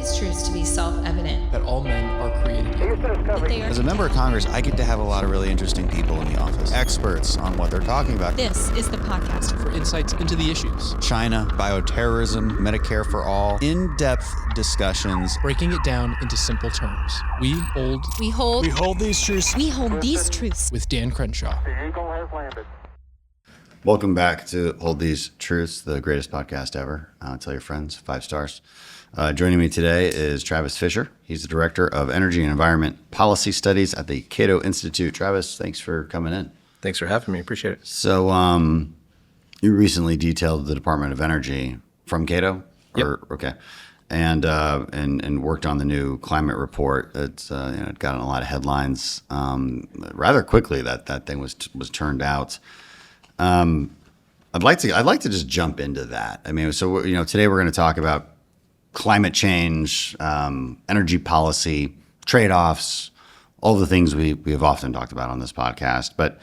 these truths to be self-evident. That all men are created equal. As a member of Congress, I get to have a lot of really interesting people in the office. Experts on what they're talking about. This is the podcast For insights into the issues. China, bioterrorism, Medicare for all. In-depth discussions. Breaking it down into simple terms. We hold these truths. We hold these truths. with Dan Crenshaw. The Eagle has landed. Welcome back to Hold These Truths, the greatest podcast ever. Tell your friends, 5 stars. Joining me today is Travis Fisher. He's the Director of Energy and Environment Policy Studies at the Cato Institute. Travis, thanks for coming in. Thanks for having me. Appreciate it. So you recently detailed the Department of Energy from Cato? Yep. Okay. And worked on the new climate report. It's it got a lot of headlines rather quickly. That thing was turned out. I'd like to just jump into that. I mean, so today we're going to talk about climate change, energy policy, trade-offs, all the things we have often talked about on this podcast. But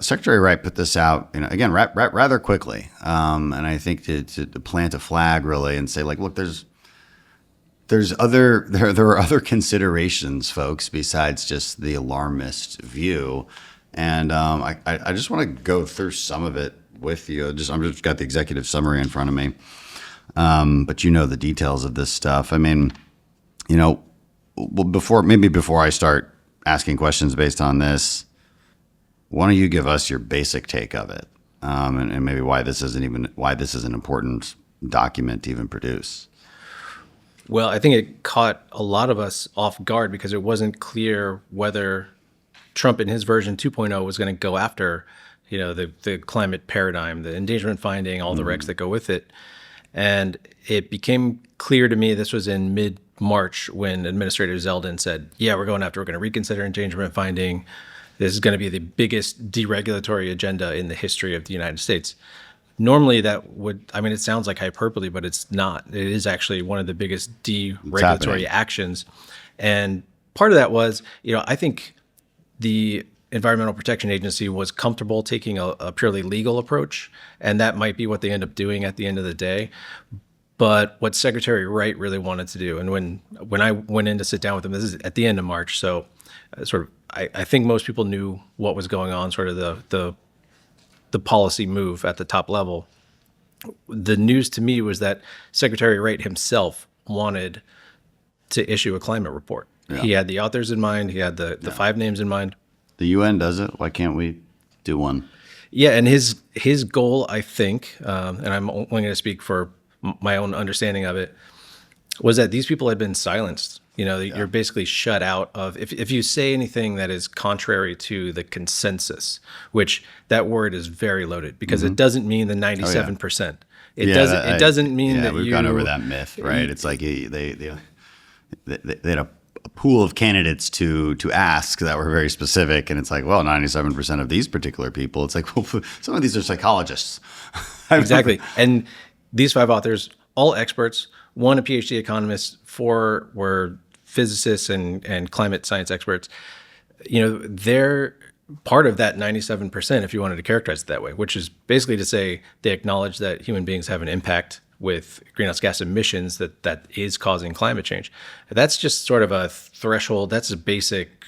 Secretary Wright put this out, again, rather quickly, and I think to plant a flag really and say, like, look, there are other considerations, folks, besides just the alarmist view. And I just want to go through some of it with you. I'm just got the executive summary in front of me, but the details of this stuff. I mean, before I start asking questions based on this, why don't you give us your basic take of it, and maybe why this is an important document to even produce? Well, I think it caught a lot of us off guard because it wasn't clear whether Trump in his version 2.0 was going to go after, the climate paradigm, the endangerment finding, all the regs that go with it. And it became clear to me, this was in mid-March when Administrator Zeldin said, we're going to reconsider endangerment finding. This is going to be the biggest deregulatory agenda in the history of the United States. Normally it sounds like hyperbole, but it's not. It is actually one of the biggest deregulatory actions. And part of that was, I think the Environmental Protection Agency was comfortable taking a purely legal approach, and that might be what they end up doing at the end of the day. But what Secretary Wright really wanted to do, and when I went in to sit down with him, this is at the end of March, so I think most people knew what was going on, sort of the policy move at the top level. The news to me was that Secretary Wright himself wanted to issue a climate report. Yeah. He had the authors in mind. He had the 5 names in mind. The UN does it. Why can't we do one? Yeah, and his goal, I think, and I'm only going to speak for my own understanding of it, was that these people had been silenced. You're basically shut out of, if you say anything that is contrary to the consensus, which that word is very loaded because it doesn't mean the 97%. It doesn't mean that we've gone over that myth, right? It's like they had a pool of candidates to ask that were very specific, and it's like, well, 97% of these particular people. It's like, well, some of these are psychologists. Exactly. And these 5 authors, all experts, 1 a PhD economist, 4 were physicists and climate science experts. They're part of that 97%, if you wanted to characterize it that way, which is basically to say they acknowledge that human beings have an impact with greenhouse gas emissions that is causing climate change. That's just sort of a threshold. That's a basic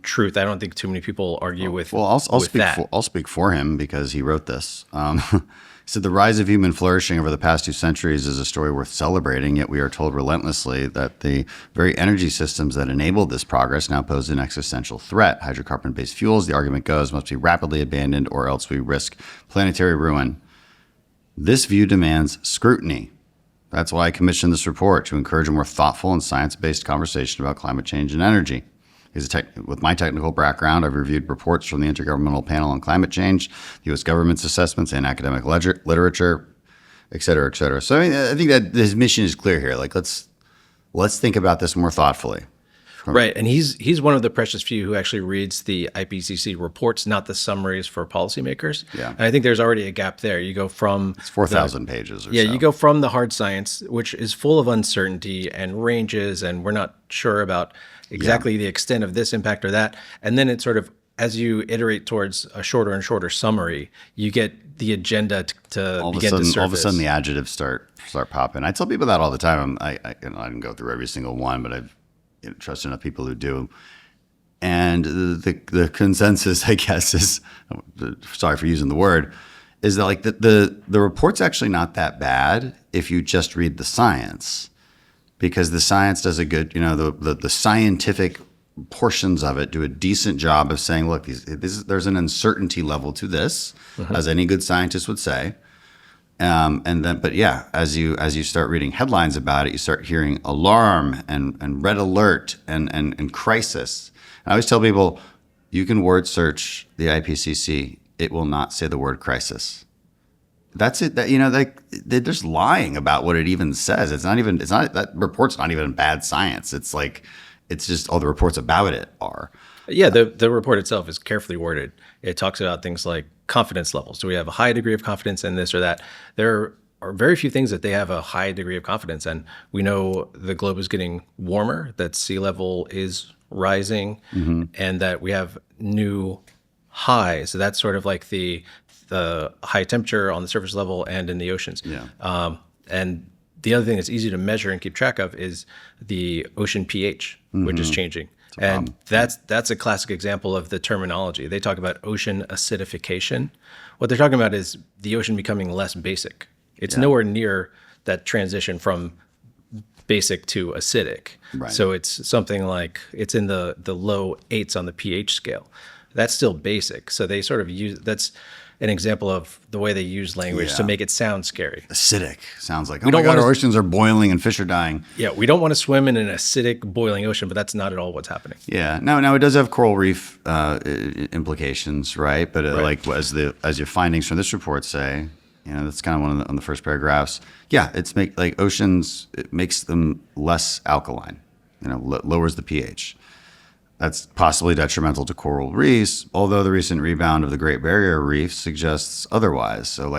truth. I don't think too many people argue with. Well, I'll speak for him because he wrote this. He said, the rise of human flourishing over the past 2 centuries is a story worth celebrating, yet we are told relentlessly that the very energy systems that enabled this progress now pose an existential threat. Hydrocarbon-based fuels, the argument goes, must be rapidly abandoned or else we risk planetary ruin. This view demands scrutiny. That's why I commissioned this report, to encourage a more thoughtful and science-based conversation about climate change and energy. With my technical background, I've reviewed reports from the Intergovernmental Panel on Climate Change, the U.S. government's assessments, and academic literature, et cetera, et cetera. So I think that his mission is clear here. Like, let's think about this more thoughtfully. Right, and he's one of the precious few who actually reads the IPCC reports, not the summaries for policymakers. Yeah. And I think there's already a gap there. You go from it's 4,000 pages or so. You go from the hard science, which is full of uncertainty and ranges, and we're not sure about exactly the extent of this impact or that. And then it sort of as you iterate towards a shorter and shorter summary, you get the agenda to begin to surface. All of a sudden, the adjectives start popping. I tell people that all the time. I didn't go through every single one, but I've trusted enough people who do. And the consensus, I guess, is, sorry for using the word, is that like the report's actually not that bad if you just read the science, because the science does a good, the scientific portions of it do a decent job of saying, look, there's an uncertainty level to this, as any good scientist would say. As you start reading headlines about it, you start hearing alarm and red alert and crisis. And I always tell people, you can word search the IPCC, it will not say the word crisis. That's it. They're just lying about what it even says. That report's not even bad science. It's just all the reports about it are. Yeah, the report itself is carefully worded. It talks about things like confidence levels. Do we have a high degree of confidence in this or that? There are very few things that they have a high degree of confidence in. We know the globe is getting warmer, that sea level is rising, and that we have new highs. So that's sort of like the high temperature on the surface level and in the oceans. Yeah. And the other thing that's easy to measure and keep track of is the ocean pH, which is changing. And that's a classic example of the terminology. They talk about ocean acidification. What they're talking about is the ocean becoming less basic. It's nowhere near that transition from basic to acidic. Right. So it's something like it's in the low 8s on the pH scale. That's still basic. So they sort of use, that's an example of the way they use language to make it sound scary. Acidic sounds like, oh my God, our oceans are boiling and fish are dying. Yeah, we don't want to swim in an acidic, boiling ocean, but that's not at all what's happening. Yeah, no, it does have coral reef implications, right? But like as your findings from this report say, that's kind of one of the first paragraphs. Yeah, oceans, it makes them less alkaline, lowers the pH. That's possibly detrimental to coral reefs, although the recent rebound of the Great Barrier Reef suggests otherwise. So,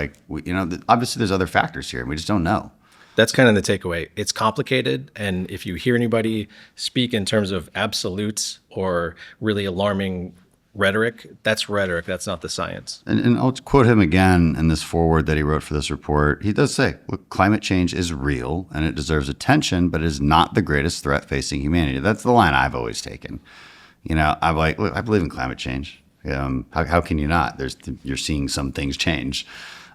obviously there's other factors here, and we just don't know. That's kind of the takeaway. It's complicated, and if you hear anybody speak in terms of absolutes or really alarming rhetoric, that's rhetoric. That's not the science. And I'll quote him again in this foreword that he wrote for this report. He does say, look, climate change is real, and it deserves attention, but it is not the greatest threat facing humanity. That's the line I've always taken. I'm like, look, I believe in climate change. How can you not? You're seeing some things change.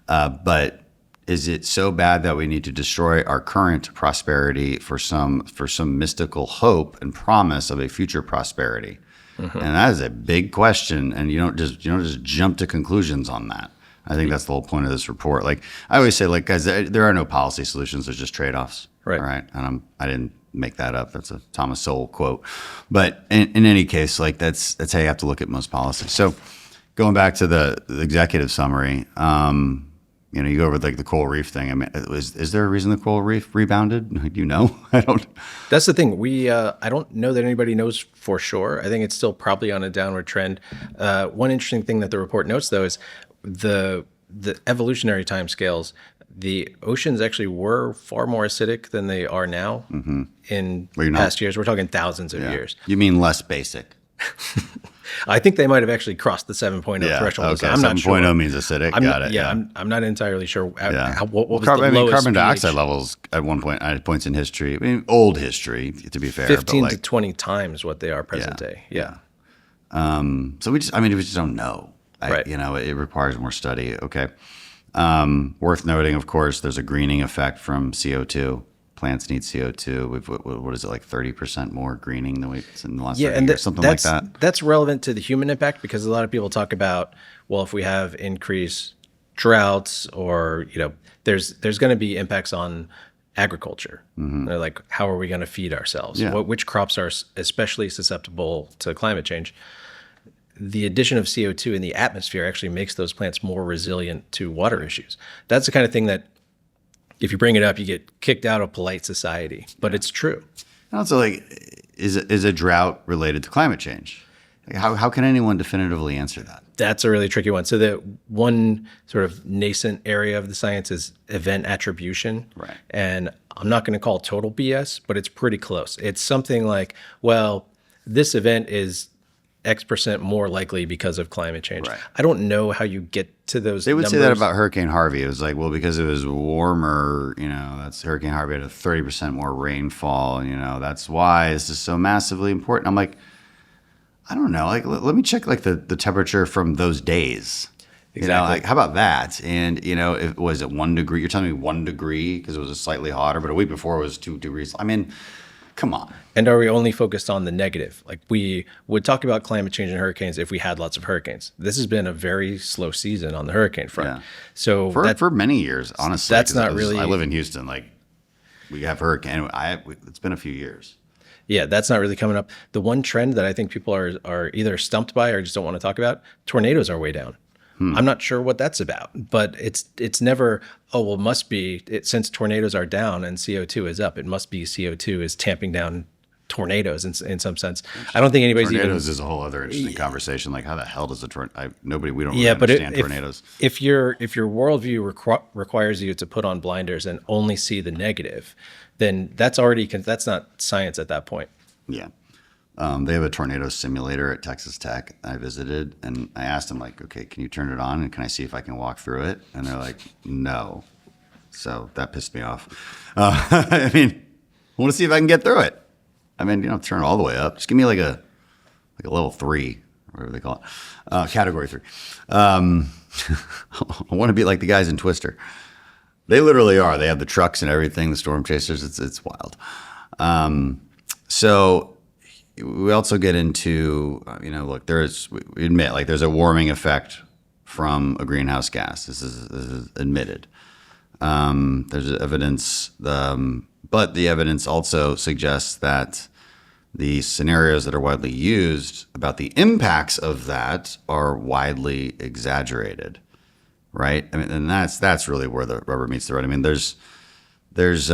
But is it so bad that we need to destroy our current prosperity for some mystical hope and promise of a future prosperity? And that is a big question, and you don't just jump to conclusions on that. I think that's the whole point of this report. Like I always say, guys, there are no policy solutions. There's just trade-offs. Right. All right. And I didn't make that up. That's a Thomas Sowell quote. But in any case, that's how you have to look at most policies. So going back to the executive summary, you go over the coral reef thing. I mean, is there a reason the coral reef rebounded? Do you know? I don't. That's the thing. I don't know that anybody knows for sure. I think it's still probably on a downward trend. One interesting thing that the report notes, though, is the evolutionary timescales. The oceans actually were far more acidic than they are now in past years. We're talking thousands of years. You mean less basic? I think they might have actually crossed the 7.0 threshold. Okay. I'm not sure. 7.0 means acidic. Got it. Yeah, I'm not entirely sure what was the lowest carbon dioxide pH? levels at one point, at points in history, old history, to be fair. 15 to 20 times what they are present day. Yeah. So we just don't know. Right. It requires more study. Okay. Worth noting, of course, there's a greening effect from CO2. Plants need CO2. What is it, like 30% more greening than we've seen in the last 30 years, something like that? That's relevant to the human impact because a lot of people talk about, well, if we have increased droughts or, there's going to be impacts on agriculture. They're like, how are we going to feed ourselves? Yeah. Which crops are especially susceptible to climate change? The addition of CO2 in the atmosphere actually makes those plants more resilient to water issues. That's the kind of thing that if you bring it up, you get kicked out of polite society, but it's true. And also, is a drought related to climate change? How can anyone definitively answer that? That's a really tricky one. So the one sort of nascent area of the science is event attribution. Right. And I'm not going to call it total BS, but it's pretty close. It's something like, well, this event is X% more likely because of climate change. Right. I don't know how you get to those They would numbers. say that about Hurricane Harvey. It was like, well, because it was warmer, that's Hurricane Harvey had a 30% more rainfall. That's why this is so massively important. I'm like, I don't know. Like, let me check like the temperature from those days. Exactly. Like how about that? And if was it 1 degree? You're telling me 1 degree because it was slightly hotter, but a week before it was 2 degrees. I mean, come on. And are we only focused on the negative? Like we would talk about climate change and hurricanes if we had lots of hurricanes. This has been a very slow season on the hurricane front. Yeah. So For many years, honestly. that's 'cause not really. I live in Houston. Like we have hurricane. It's been a few years. Yeah, that's not really coming up. The one trend that I think people are either stumped by or just don't want to talk about, tornadoes are way down. I'm not sure what that's about, but it's never, it must be, since tornadoes are down and CO2 is up, it must be CO2 is tamping down tornadoes in some sense. I don't think anybody's Tornadoes is a whole other interesting conversation. Like how the hell does a tornado? We don't really but understand tornadoes. If your worldview requires you to put on blinders and only see the negative, then that's not science at that point. Yeah. They have a tornado simulator at Texas Tech I visited, and I asked them, like, okay, can you turn it on, and can I see if I can walk through it? And they're like, no. So that pissed me off. I want to see if I can get through it. Turn it all the way up. Just give me like a level 3, whatever they call it, category 3. I want to be like the guys in Twister. They literally are. They have the trucks and everything, the storm chasers. It's wild. So we also get into, look, we admit, like, there's a warming effect from a greenhouse gas. This is admitted. There's evidence, but the evidence also suggests that the scenarios that are widely used about the impacts of that are widely exaggerated, right? And that's really where the rubber meets the road. There's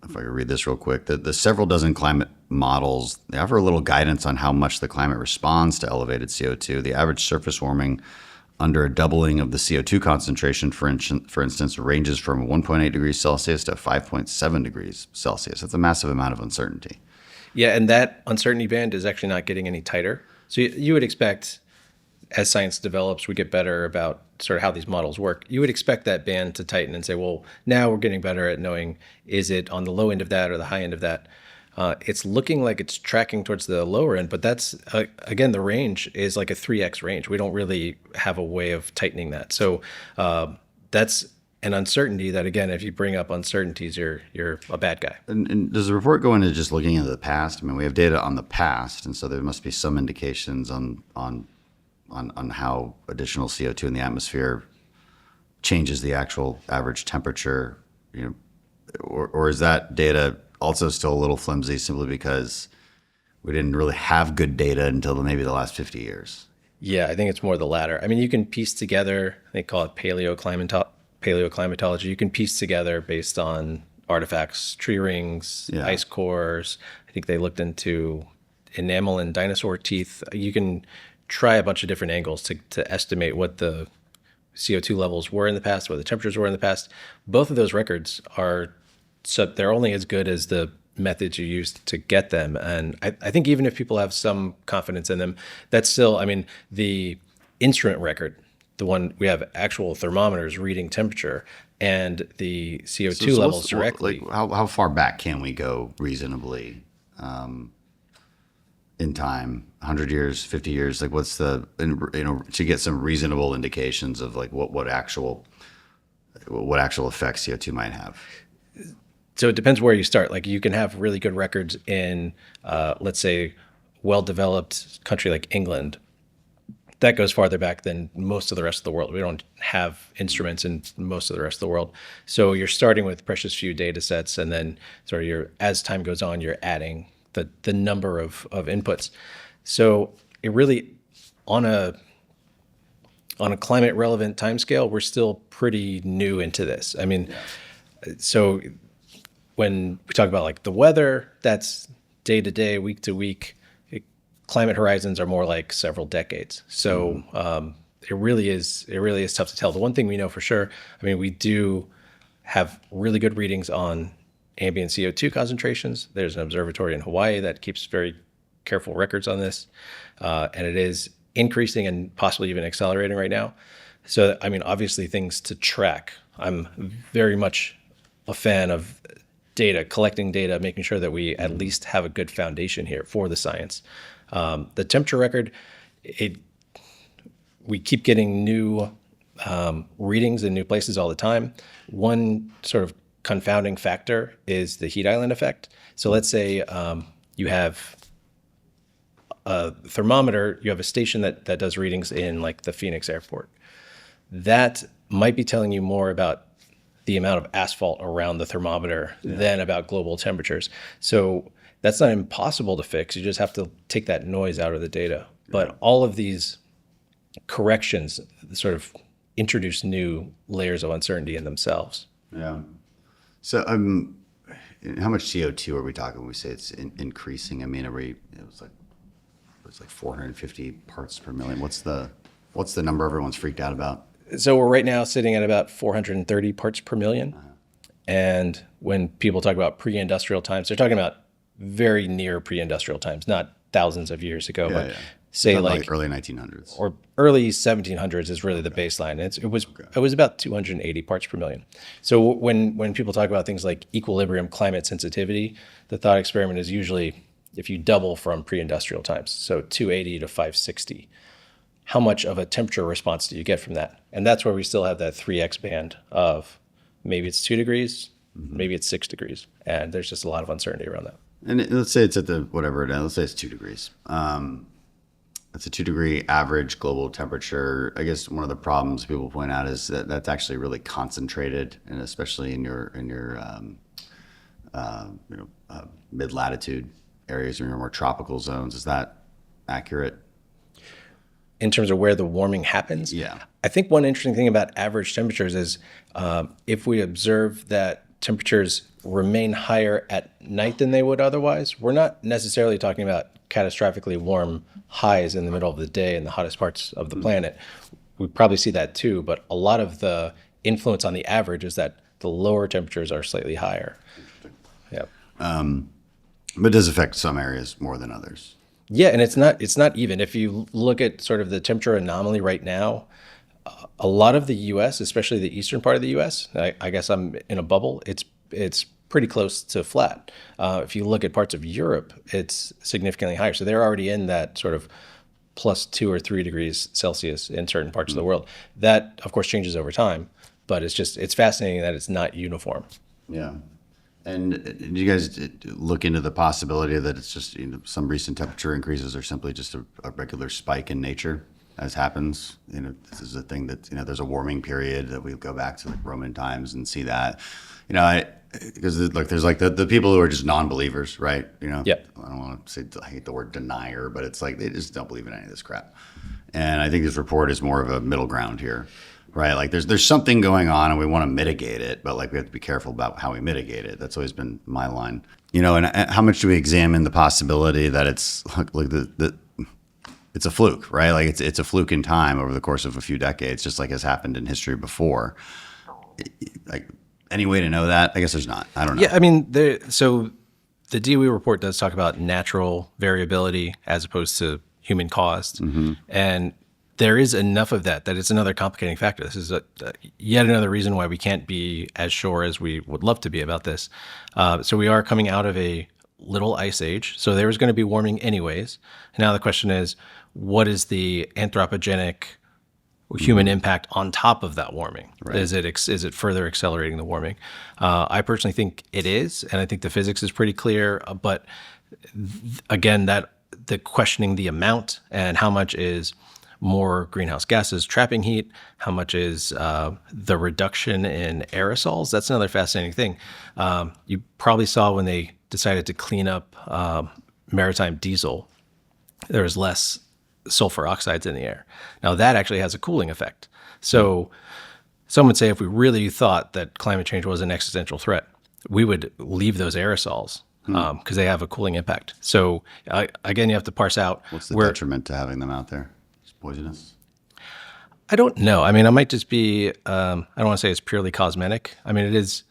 if I could read this real quick, the several dozen climate models, they offer a little guidance on how much the climate responds to elevated CO2. The average surface warming under a doubling of the CO2 concentration, for instance, ranges from 1.8 degrees Celsius to 5.7 degrees Celsius. That's a massive amount of uncertainty. Yeah, and that uncertainty band is actually not getting any tighter. So you would expect, as science develops, we get better about sort of how these models work. You would expect that band to tighten and say, well, now we're getting better at knowing, is it on the low end of that or the high end of that? It's looking like it's tracking towards the lower end, but that's, again, the range is like a 3x range. We don't really have a way of tightening that. So that's an uncertainty that, again, if you bring up uncertainties, you're a bad guy. And does the report go into just looking into the past? We have data on the past, and so there must be some indications on how additional CO2 in the atmosphere changes the actual average temperature, or is that data also still a little flimsy simply because we didn't really have good data until maybe the last 50 years? Yeah, I think it's more the latter. You can piece together, they call it Paleoclimatology. You can piece together based on artifacts, tree rings, ice cores. I think they looked into enamel and dinosaur teeth. You can try a bunch of different angles to estimate what the CO2 levels were in the past, what the temperatures were in the past. Both of those records they're only as good as the methods you used to get them. And I think even if people have some confidence in them, that's still, the instrument record, the one we have actual thermometers reading temperature and the CO2 levels directly. Like how far back can we go reasonably in time? 100 years, 50 years? Like what's to get some reasonable indications of like what actual effects CO2 might have? So it depends where you start. Like you can have really good records in, let's say, well-developed country like England. That goes farther back than most of the rest of the world. We don't have instruments in most of the rest of the world. So you're starting with precious few data sets, and then sort of as time goes on, you're adding the number of inputs. So it really, on a climate relevant timescale, we're still pretty new into this. So when we talk about like the weather, that's day to day, week to week. Climate horizons are more like several decades. So it really is tough to tell. The one thing we know for sure, we do have really good readings on ambient CO2 concentrations. There's an observatory in Hawaii that keeps very careful records on this, and it is increasing and possibly even accelerating right now. So, I mean, obviously things to track. I'm very much a fan of data, collecting data, making sure that we at least have a good foundation here for the science. The temperature record, we keep getting new readings in new places all the time. One sort of confounding factor is the heat island effect. So let's say you have a thermometer, you have a station that does readings in like the Phoenix airport. That might be telling you more about the amount of asphalt around the thermometer than about global temperatures. So that's not impossible to fix. You just have to take that noise out of the data. But all of these corrections sort of introduce new layers of uncertainty in themselves. Yeah. So how much CO2 are we talking when we say it's increasing? I mean, it was like 450 parts per million. What's the number everyone's freaked out about? So we're right now sitting at about 430 parts per million. And when people talk about pre-industrial times, they're talking about very near pre-industrial times, not thousands of years ago, but say like early 1900s or early 1700s is really the baseline. It was about 280 parts per million. So when people talk about things like equilibrium climate sensitivity, the thought experiment is usually if you double from pre-industrial times, so 280 to 560. How much of a temperature response do you get from that? And that's where we still have that 3x band of maybe it's 2 degrees, maybe it's 6 degrees. And there's just a lot of uncertainty around that. And let's say it's at the whatever it is. Let's say it's 2 degrees. It's a 2 degree average global temperature. I guess one of the problems people point out is that that's actually really concentrated, and especially in your mid latitude areas or your more tropical zones. Is that accurate? In terms of where the warming happens? Yeah. I think one interesting thing about average temperatures is if we observe that temperatures remain higher at night than they would otherwise, we're not necessarily talking about catastrophically warm highs in the middle of the day in the hottest parts of the planet. We probably see that too, but a lot of the influence on the average is that the lower temperatures are slightly higher. Yeah. But it does affect some areas more than others. Yeah, and it's not even. If you look at sort of the temperature anomaly right now, a lot of the U.S., especially the eastern part of the U.S., I guess I'm in a bubble. It's pretty close to flat. If you look at parts of Europe, it's significantly higher. So they're already in that sort of plus 2 or 3 degrees Celsius in certain parts of the world. That, of course, changes over time, but it's fascinating that it's not uniform. Yeah. And do you guys look into the possibility that it's just some recent temperature increases are simply just a regular spike in nature, as happens? This is a thing that there's a warming period that we go back to like Roman times and see that. Because look, there's like the people who are just non-believers, right? Yeah. I don't want to say I hate the word denier, but it's like they just don't believe in any of this crap. And I think this report is more of a middle ground here. Right, like there's something going on, and we want to mitigate it, but like we have to be careful about how we mitigate it. That's always been my line, And how much do we examine the possibility that it's like it's a fluke, right? Like it's a fluke in time over the course of a few decades, just like has happened in history before. Like any way to know that? I guess there's not. I don't know. Yeah, I mean, so the DOE report does talk about natural variability as opposed to human caused, and there is enough of that it's another complicating factor. This is yet another reason why we can't be as sure as we would love to be about this. So we are coming out of a little ice age. So there's going to be warming anyways. Now the question is, what is the anthropogenic human impact on top of that warming? Right. Is it further accelerating the warming? I personally think it is, and I think the physics is pretty clear. But again, the questioning the amount and how much is more greenhouse gases trapping heat, how much is the reduction in aerosols. That's another fascinating thing. You probably saw when they decided to clean up maritime diesel, there was less sulfur oxides in the air. Now that actually has a cooling effect. So some would say if we really thought that climate change was an existential threat, we would leave those aerosols because they have a cooling impact. So again, you have to parse out. What's the detriment to having them out there? Poisonous? I don't know. I mean, it might just be, I don't want to say it's purely cosmetic. I mean, it is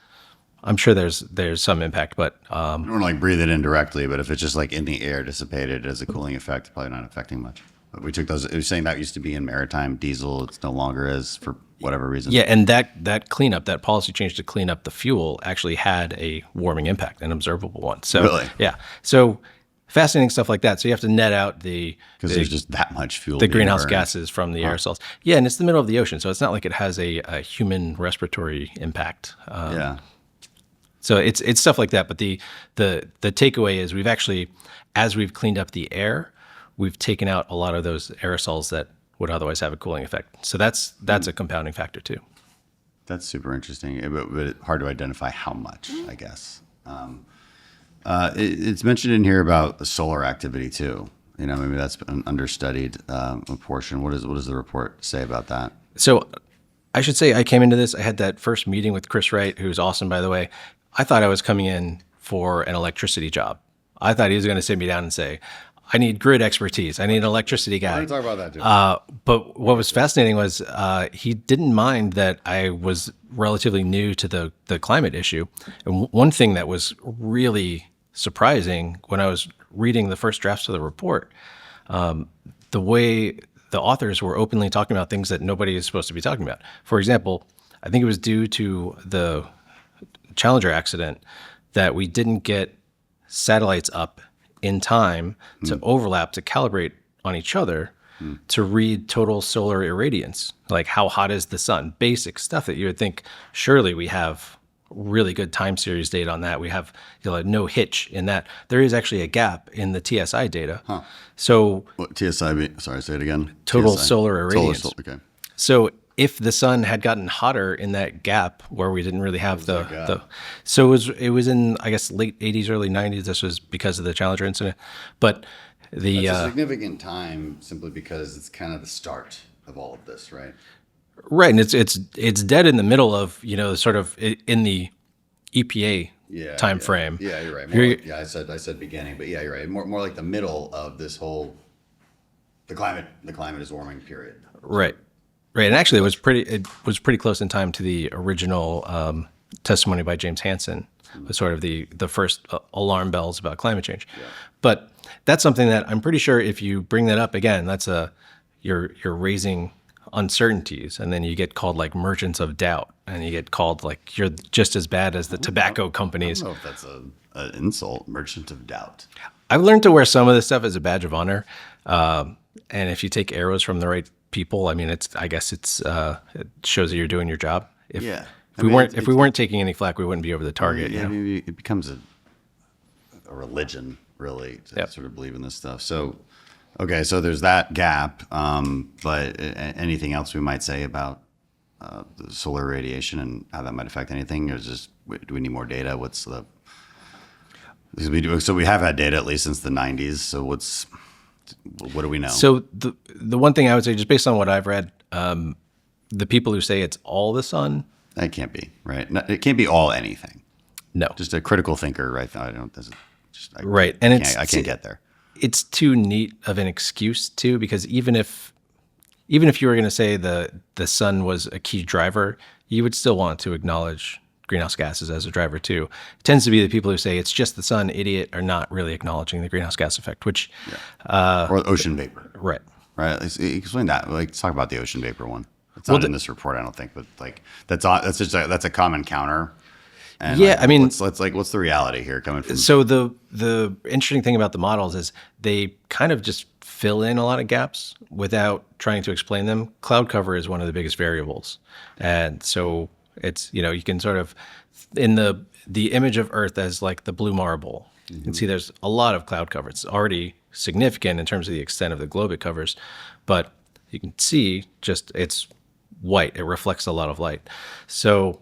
I'm sure there's some impact, but You don't want to like breathe it in directly, but if it's just like in the air dissipated as a cooling effect, probably not affecting much. But we took those. It was saying that used to be in maritime diesel. It's no longer is for whatever reason. yeah, and that cleanup, that policy change to clean up the fuel actually had a warming impact, an observable one. So Really? yeah, so fascinating stuff like that. So you have to net out because There's just that much fuel. the being greenhouse burned. gases from the aerosols. Yeah, and it's the middle of the ocean, so it's not like it has a human respiratory impact. Yeah. So it's stuff like that. But the takeaway is we've actually, as we've cleaned up the air, we've taken out a lot of those aerosols that would otherwise have a cooling effect. So that's a compounding factor too. That's super interesting, but hard to identify how much, I guess. It's mentioned in here about the solar activity too. Maybe that's an understudied portion. What does the report say about that? So I should say I came into this, I had that first meeting with Chris Wright, who's awesome, by the way. I thought I was coming in for an electricity job. I thought he was going to sit me down and say, I need grid expertise. I need an electricity guy. We're going to talk about that too. But what was fascinating was he didn't mind that I was relatively new to the climate issue. And one thing that was really surprising when I was reading the first drafts of the report, the way the authors were openly talking about things that nobody is supposed to be talking about. For example, I think it was due to the Challenger accident that we didn't get satellites up in time to overlap, to calibrate on each other, to read total solar irradiance, like how hot is the sun, basic stuff that you would think, surely we have really good time series data on that. We have no hitch in that. There is actually a gap in the TSI data. So What, TSI, sorry, say it again. Total TSI. solar irradiance. Okay. So if the sun had gotten hotter in that gap where we didn't really have that so it was in, I guess, late 80s, early 90s. This was because of the Challenger incident. But the It's a significant time simply because it's kind of the start of all of this, right? right, and it's dead in the middle of sort of in the EPA time frame. Yeah, you're right. I said beginning, but yeah, you're right. More like the middle of this whole the climate is warming period. Right. Right, and actually, it was pretty close in time to the original testimony by James Hansen, was sort of the first alarm bells about climate change. Yeah. But that's something that I'm pretty sure if you bring that up again, that's you're raising uncertainties, and then you get called like merchants of doubt, and you get called like you're just as bad as the tobacco companies. I don't know if that's an insult, merchant of doubt. I've learned to wear some of this stuff as a badge of honor, and if you take arrows from the right people, I mean, I guess it shows that you're doing your job. If we weren't taking any flack, we wouldn't be over the target. Yeah, maybe it becomes a religion, really, to sort of believe in this stuff. So, okay, so there's that gap. But anything else we might say about the solar radiation and how that might affect anything, or just do we need more data? So we have had data at least since the 90s. So what do we know? So the one thing I would say, just based on what I've read, the people who say it's all the sun, that can't be right. It can't be all anything. No, Just a critical thinker, right? I don't. Right, and I can't get there. It's too neat of an excuse too, because even if you were going to say the sun was a key driver, you would still want to acknowledge greenhouse gases as a driver too. It tends to be the people who say it's just the sun, idiot, are not really acknowledging the greenhouse gas effect, which Or ocean vapor. right. Right. Explain that. Let's talk about the ocean vapor one. It's not in this report, I don't think, but like that's a common counter. And Yeah, I mean, what's the reality here coming from? So the interesting thing about the models is they kind of just fill in a lot of gaps without trying to explain them. Cloud cover is one of the biggest variables, and so it's you can sort of in the image of Earth as like the blue marble. You can see there's a lot of cloud cover. It's already significant in terms of the extent of the globe it covers, but you can see just it's white. It reflects a lot of light. So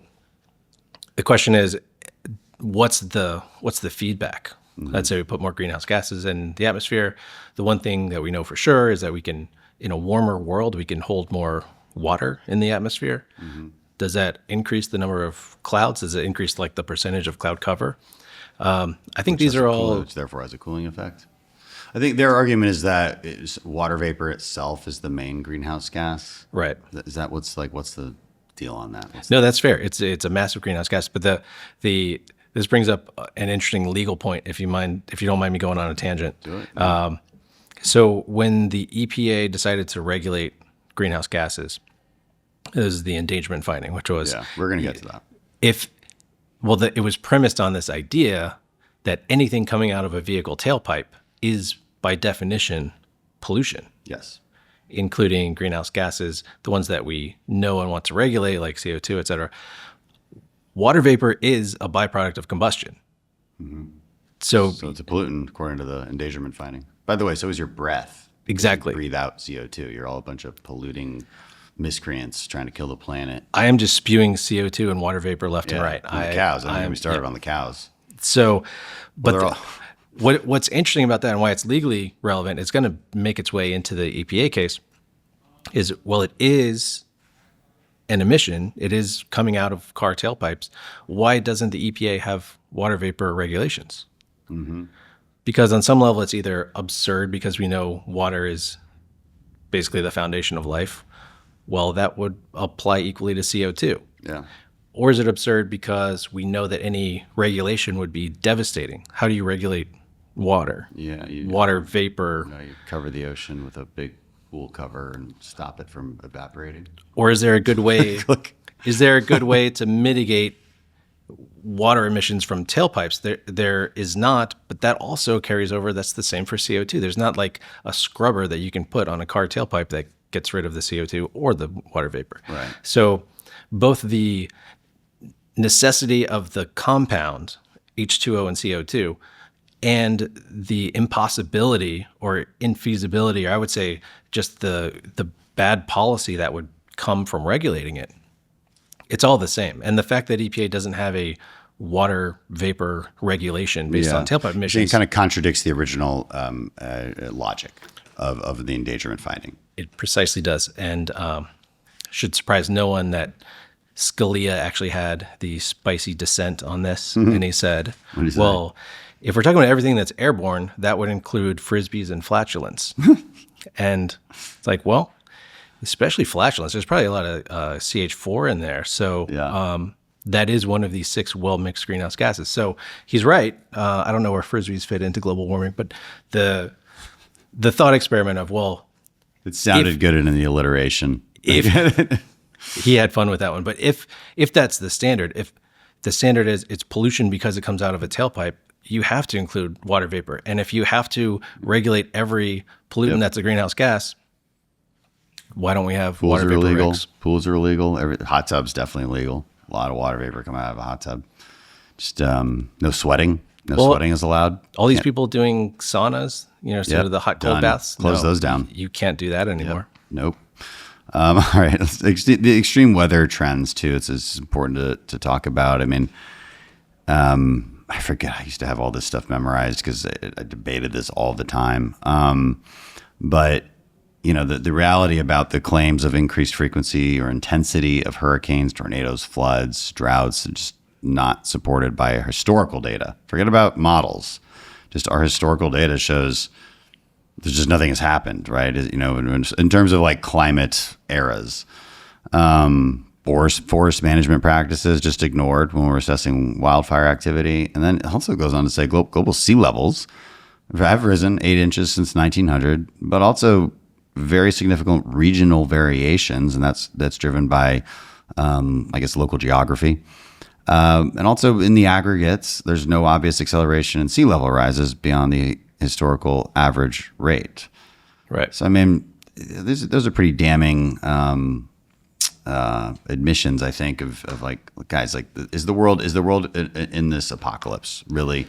the question is, what's the feedback? Let's say we put more greenhouse gases in the atmosphere. The one thing that we know for sure is that we can, in a warmer world, we can hold more water in the atmosphere. Does that increase the number of clouds? Does it increase like the percentage of cloud cover? I think these are all. Which therefore has a cooling effect. I think their argument is that water vapor itself is the main greenhouse gas. Right. Is that what's the deal on that. No, that's fair. It's a massive greenhouse gas. But this brings up an interesting legal point, if you don't mind me going on a tangent. Do it. So when the EPA decided to regulate greenhouse gases, it was the Endangerment Finding, which was we're going to get to that. It was premised on this idea that anything coming out of a vehicle tailpipe is by definition pollution. Yes. Including greenhouse gases, the ones that we know and want to regulate, like CO2, et cetera. Water vapor is a byproduct of combustion. Mm-hmm. So it's a pollutant, according to the Endangerment Finding. By the way, so is your breath. Exactly. You breathe out CO2. You're all a bunch of polluting miscreants trying to kill the planet. I am just spewing CO2 and water vapor left and right. And the cows. I mean, we started on the cows. So, but what's interesting about that and why it's legally relevant, it's going to make its way into the EPA case, is, well, it is an emission. It is coming out of car tailpipes. Why doesn't the EPA have water vapor regulations? Mm-hmm. Because on some level, it's either absurd because we know water is basically the foundation of life. Well, that would apply equally to CO2. Yeah. Or is it absurd because we know that any regulation would be devastating? How do you regulate water? Yeah. Water vapor. You cover the ocean with a big wool cover and stop it from evaporating. Or is there a good way? Is there a good way to mitigate water emissions from tailpipes? There is not, but that also carries over. That's the same for CO2. There's not like a scrubber that you can put on a car tailpipe that gets rid of the CO2 or the water vapor. Right. So both the necessity of the compound H2O and CO2 and the impossibility or infeasibility, or I would say just the bad policy that would come from regulating it, it's all the same. And the fact that EPA doesn't have a water vapor regulation based on tailpipe emissions, it kind of contradicts the original logic of the endangerment finding. It precisely does. And should surprise no one that Scalia actually had the spicy dissent on this. Mm-hmm. And he said, well, if we're talking about everything that's airborne, that would include frisbees and flatulence. And it's like, well, especially flatulence, there's probably a lot of CH4 in there. So that is one of these 6 well-mixed greenhouse gases. So he's right. I don't know where frisbees fit into global warming, but the thought experiment of, well, it sounded good in the alliteration. If he had fun with that one. But if that's the standard, if the standard is it's pollution because it comes out of a tailpipe, you have to include water vapor. And if you have to regulate every pollutant that's a greenhouse gas, why don't we have Pools water are vapor illegal. regs? Pools are illegal. Hot tub's definitely illegal. A lot of water vapor coming out of a hot tub. Just no sweating. No sweating is allowed. All these people doing saunas, sort of the hot cold baths. Close those down. You can't do that anymore. Nope. All right. The extreme weather trends too. It's important to talk about. I mean, I forget. I used to have all this stuff memorized because I debated this all the time. But the reality about the claims of increased frequency or intensity of hurricanes, tornadoes, floods, droughts, just not supported by historical data. Forget about models. Just our historical data shows there's just nothing has happened, right? In terms of like climate eras, forest management practices just ignored when we're assessing wildfire activity. And then it also goes on to say global sea levels have risen 8 inches since 1900, but also very significant regional variations. And that's driven by, local geography. And also in the aggregates, there's no obvious acceleration in sea level rises beyond the historical average rate. Right. So, I mean, those are pretty damning admissions, I think, of like, guys, like, is the world in this apocalypse, really?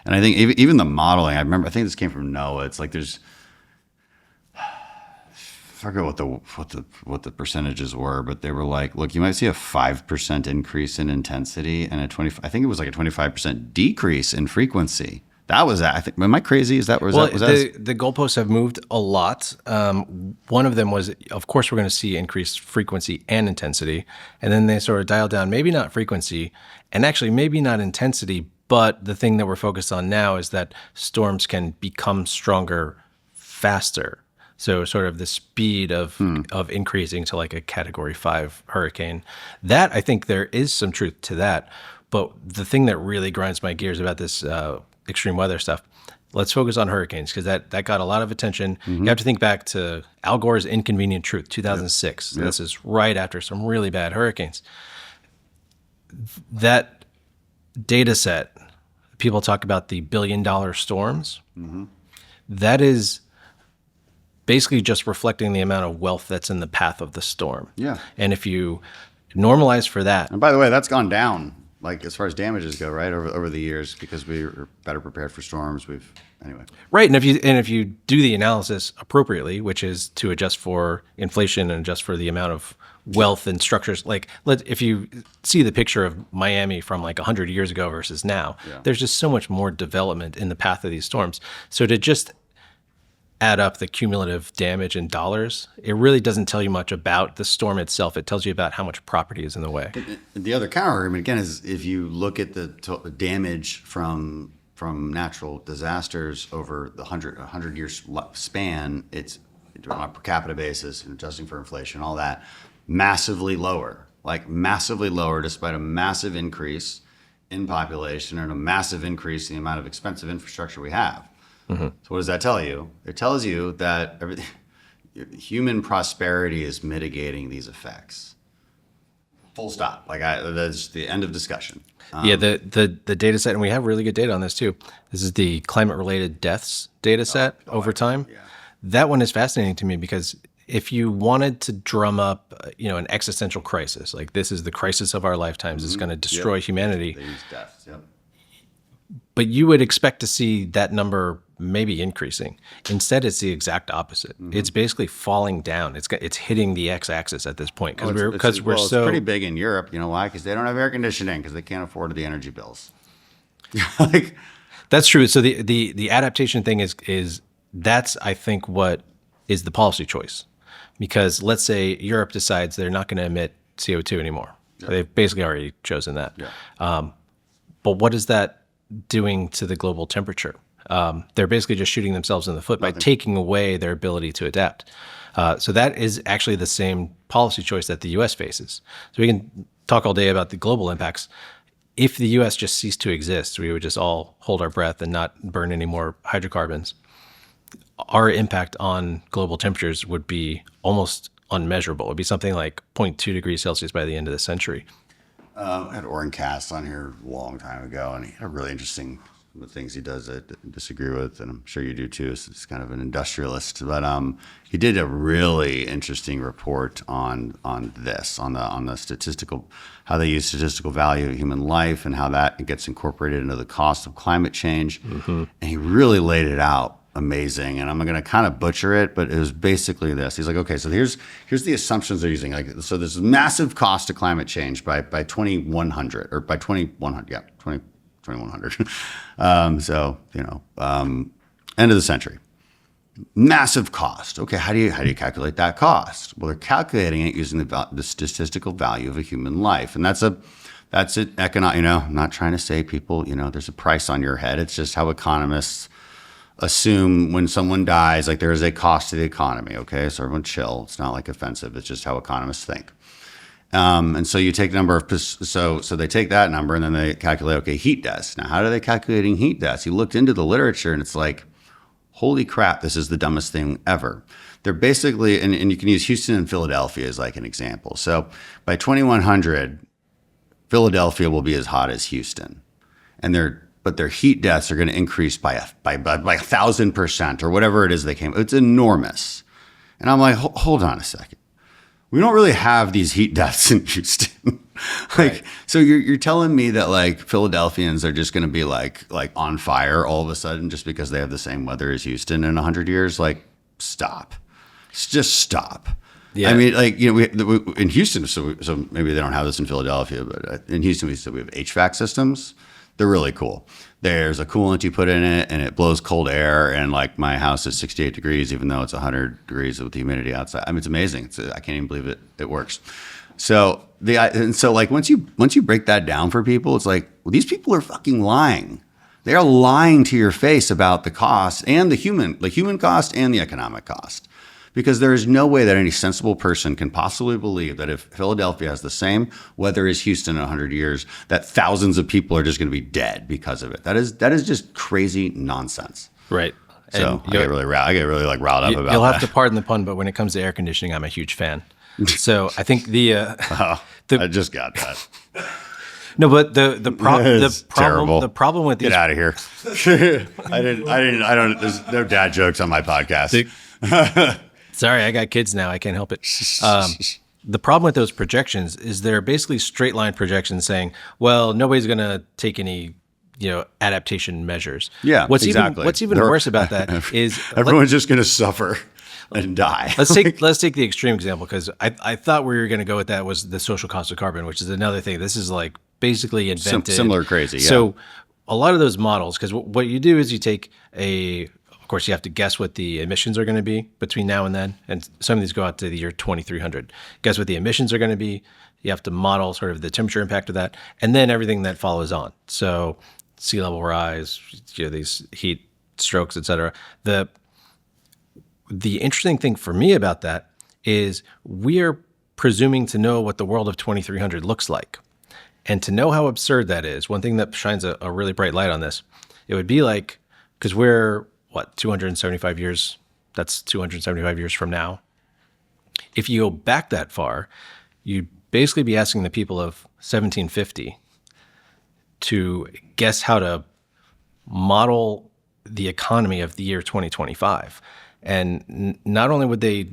And I think even the modeling, I think this came from NOAA. It's like I forget what the percentages were, but they were like, look, you might see a 5% increase in intensity and I think it was like a 25% decrease in frequency. That was that. I think. Am I crazy? The goalposts have moved a lot. One of them was, of course, we're going to see increased frequency and intensity, and then they sort of dialed down, maybe not frequency, and actually maybe not intensity, but the thing that we're focused on now is that storms can become stronger faster. So sort of the speed of increasing to like a Category 5 hurricane. That, I think there is some truth to that. But the thing that really grinds my gears about this extreme weather stuff, let's focus on hurricanes, because that got a lot of attention. You have to think back to Al Gore's Inconvenient Truth, 2006. This is right after some really bad hurricanes. That data set, people talk about the billion-dollar storms. That is basically just reflecting the amount of wealth that's in the path of the storm. Yeah. And if you normalize for that, And by the way, that's gone down, like as far as damages go, right, over the years, because we are better prepared for storms. Anyway. right? And if you do the analysis appropriately, which is to adjust for inflation and adjust for the amount of wealth and structures, like if you see the picture of Miami from like 100 years ago versus now, there's just so much more development in the path of these storms. So to just add up the cumulative damage in dollars, it really doesn't tell you much about the storm itself. It tells you about how much property is in the way. The other counter argument, again, is if you look at the damage from natural disasters over the 100-year span, it's on a per capita basis, and adjusting for inflation, all that, massively lower, despite a massive increase in population and a massive increase in the amount of expensive infrastructure we have. So what does that tell you? It tells you that human prosperity is mitigating these effects. Full stop. That's the end of discussion. The data set, and we have really good data on this too. This is the climate-related deaths data set over time. Yeah. That one is fascinating to me because if you wanted to drum up, an existential crisis, like this is the crisis of our lifetimes, it's going to destroy humanity. They use deaths. Yep. But you would expect to see that number maybe increasing. Instead, it's the exact opposite. It's basically falling down. It's hitting the x-axis at this point because we're it's pretty big in Europe. You know why? Because they don't have air conditioning because they can't afford the energy bills. That's true. So the adaptation thing is that's, I think, what is the policy choice. Because let's say Europe decides they're not going to emit CO2 anymore. Yeah. They've basically already chosen that. Yeah. But what is that doing to the global temperature? They're basically just shooting themselves in the foot by taking away their ability to adapt. So that is actually the same policy choice that the U.S. faces. So we can talk all day about the global impacts. If the U.S. just ceased to exist, we would just all hold our breath and not burn any more hydrocarbons. Our impact on global temperatures would be almost unmeasurable. It would be something like 0.2 degrees Celsius by the end of the century. I had Oren Cass on here a long time ago, and he had really interesting things he does that I disagree with, and I'm sure you do too. So he's kind of an industrialist, but he did a really interesting report on the statistical, how they use statistical value of human life and how that gets incorporated into the cost of climate change. And he really laid it out amazing, and I'm going to kind of butcher it, but it was basically this. He's like, okay, so here's the assumptions they're using. Like, so there's massive cost to climate change by 2100 or by 2100, 2100. End of the century. Massive cost. Okay, how do you calculate that cost? Well, they're calculating it using the statistical value of a human life, and that's it. Economic. I'm not trying to say people. There's a price on your head. It's just how economists assume when someone dies, like there is a cost to the economy. Okay, so everyone chill. It's not like offensive. It's just how economists think. And so you take the number of, so they take that number and then they calculate, okay, heat deaths. Now, how are they calculating heat deaths? You looked into the literature and it's like, holy crap, this is the dumbest thing ever. They're basically, and you can use Houston and Philadelphia as like an example. So by 2100, Philadelphia will be as hot as Houston. But their heat deaths are going to increase by 1,000% or whatever it is they came. It's enormous. And I'm like, hold on a second. We don't really have these heat deaths in Houston. Right. So you're telling me that like Philadelphians are just going to be like on fire all of a sudden just because they have the same weather as Houston in 100 years? Like, stop. Just stop. Yeah. I mean, like, we in Houston, so maybe they don't have this in Philadelphia, but in Houston we have HVAC systems. They're really cool. There's a coolant you put in it, and it blows cold air. And like my house is 68 degrees, even though it's 100 degrees with the humidity outside. I mean, it's amazing. I can't even believe it works. So like once you break that down for people, it's like, well, these people are fucking lying. They are lying to your face about the cost and the human cost and the economic cost. Because there is no way that any sensible person can possibly believe that if Philadelphia has the same weather as Houston in 100 years, that thousands of people are just going to be dead because of it. That is just crazy nonsense. Right. So I get really like riled up about that. You'll have to pardon the pun, but when it comes to air conditioning, I'm a huge fan. So I think I just got that. no, but the problem with these Get out of here. I don't. There's no dad jokes on my podcast. Sorry, I got kids now. I can't help it. The problem with those projections is they're basically straight line projections saying, well, nobody's going to take any, adaptation measures. Yeah, What's exactly. even worse about that is everyone's just going to suffer and die. let's take the extreme example, because I thought where you were going to go with that was the social cost of carbon, which is another thing. This is like basically invented. Similar crazy, yeah. So a lot of those models, because what you do is you take of course, you have to guess what the emissions are going to be between now and then. And some of these go out to the year 2300. Guess what the emissions are going to be. You have to model sort of the temperature impact of that, and then everything that follows on. So sea level rise, these heat strokes, et cetera. The interesting thing for me about that is we are presuming to know what the world of 2300 looks like. And to know how absurd that is, one thing that shines a really bright light on this, it would be like, because we're, 275 years, that's 275 years from now. If you go back that far, you'd basically be asking the people of 1750 to guess how to model the economy of the year 2025. And not only would they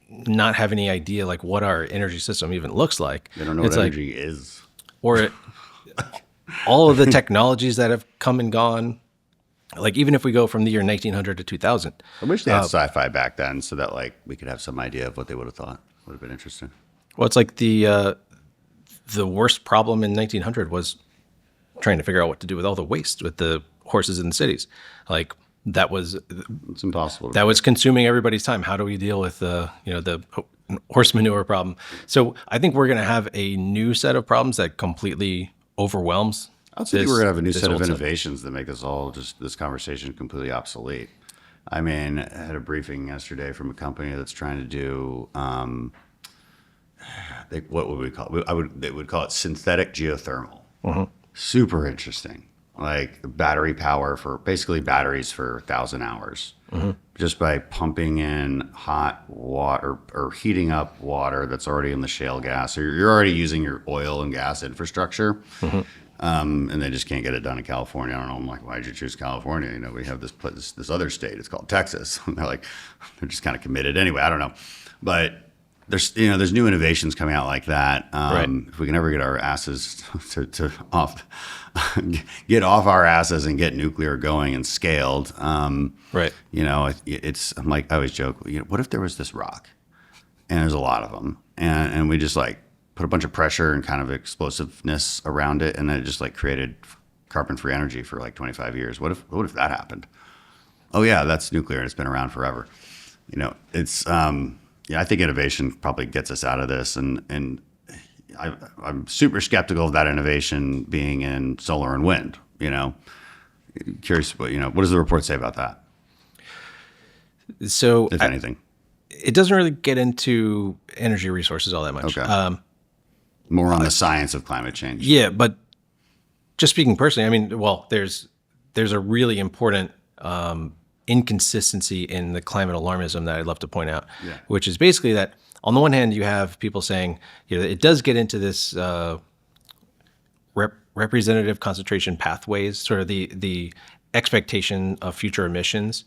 not have any idea like what our energy system even looks like. They don't know what energy is. Or all of the technologies that have come and gone. Like even if we go from the year 1900 to 2000. I wish they had sci-fi back then so that like we could have some idea of what they would have thought. Would have been interesting. Well, it's like the worst problem in 1900 was trying to figure out what to do with all the waste with the horses in the cities. Like it's impossible. That was consuming everybody's time. How do we deal with the horse manure problem? So I think we're going to have a new set of problems that completely overwhelms. I think we're going to have a new set of innovations that make this conversation completely obsolete. I mean, I had a briefing yesterday from a company that's trying to do, what would we call it? They would call it synthetic geothermal. Mm-hmm. Super interesting. Like battery power basically batteries for 1,000 hours. Mm-hmm. Just by pumping in hot water or heating up water that's already in the shale gas. So you're already using your oil and gas infrastructure. Mm-hmm. And they just can't get it done in California. I don't know. I'm like, why did you choose California? We have this other state. It's called Texas. And they're just kind of committed. Anyway, I don't know. But there's new innovations coming out like that. Right. If we can ever get our asses get off our asses and get nuclear going and scaled. Right. I'm like, I always joke, what if there was this rock and there's a lot of them and we just like put a bunch of pressure and kind of explosiveness around it, and then it just like created carbon-free energy for like 25 years. What if that happened? Oh yeah, that's nuclear and it's been around forever. It's I think innovation probably gets us out of this, and I'm super skeptical of that innovation being in solar and wind. Curious, what does the report say about that? So, if anything, it doesn't really get into energy resources all that much. Okay. More on the science of climate change. Yeah, but just speaking personally, I mean, well, there's a really important inconsistency in the climate alarmism that I'd love to point out, which is basically that on the one hand, you have people saying, it does get into this representative concentration pathways, sort of the expectation of future emissions.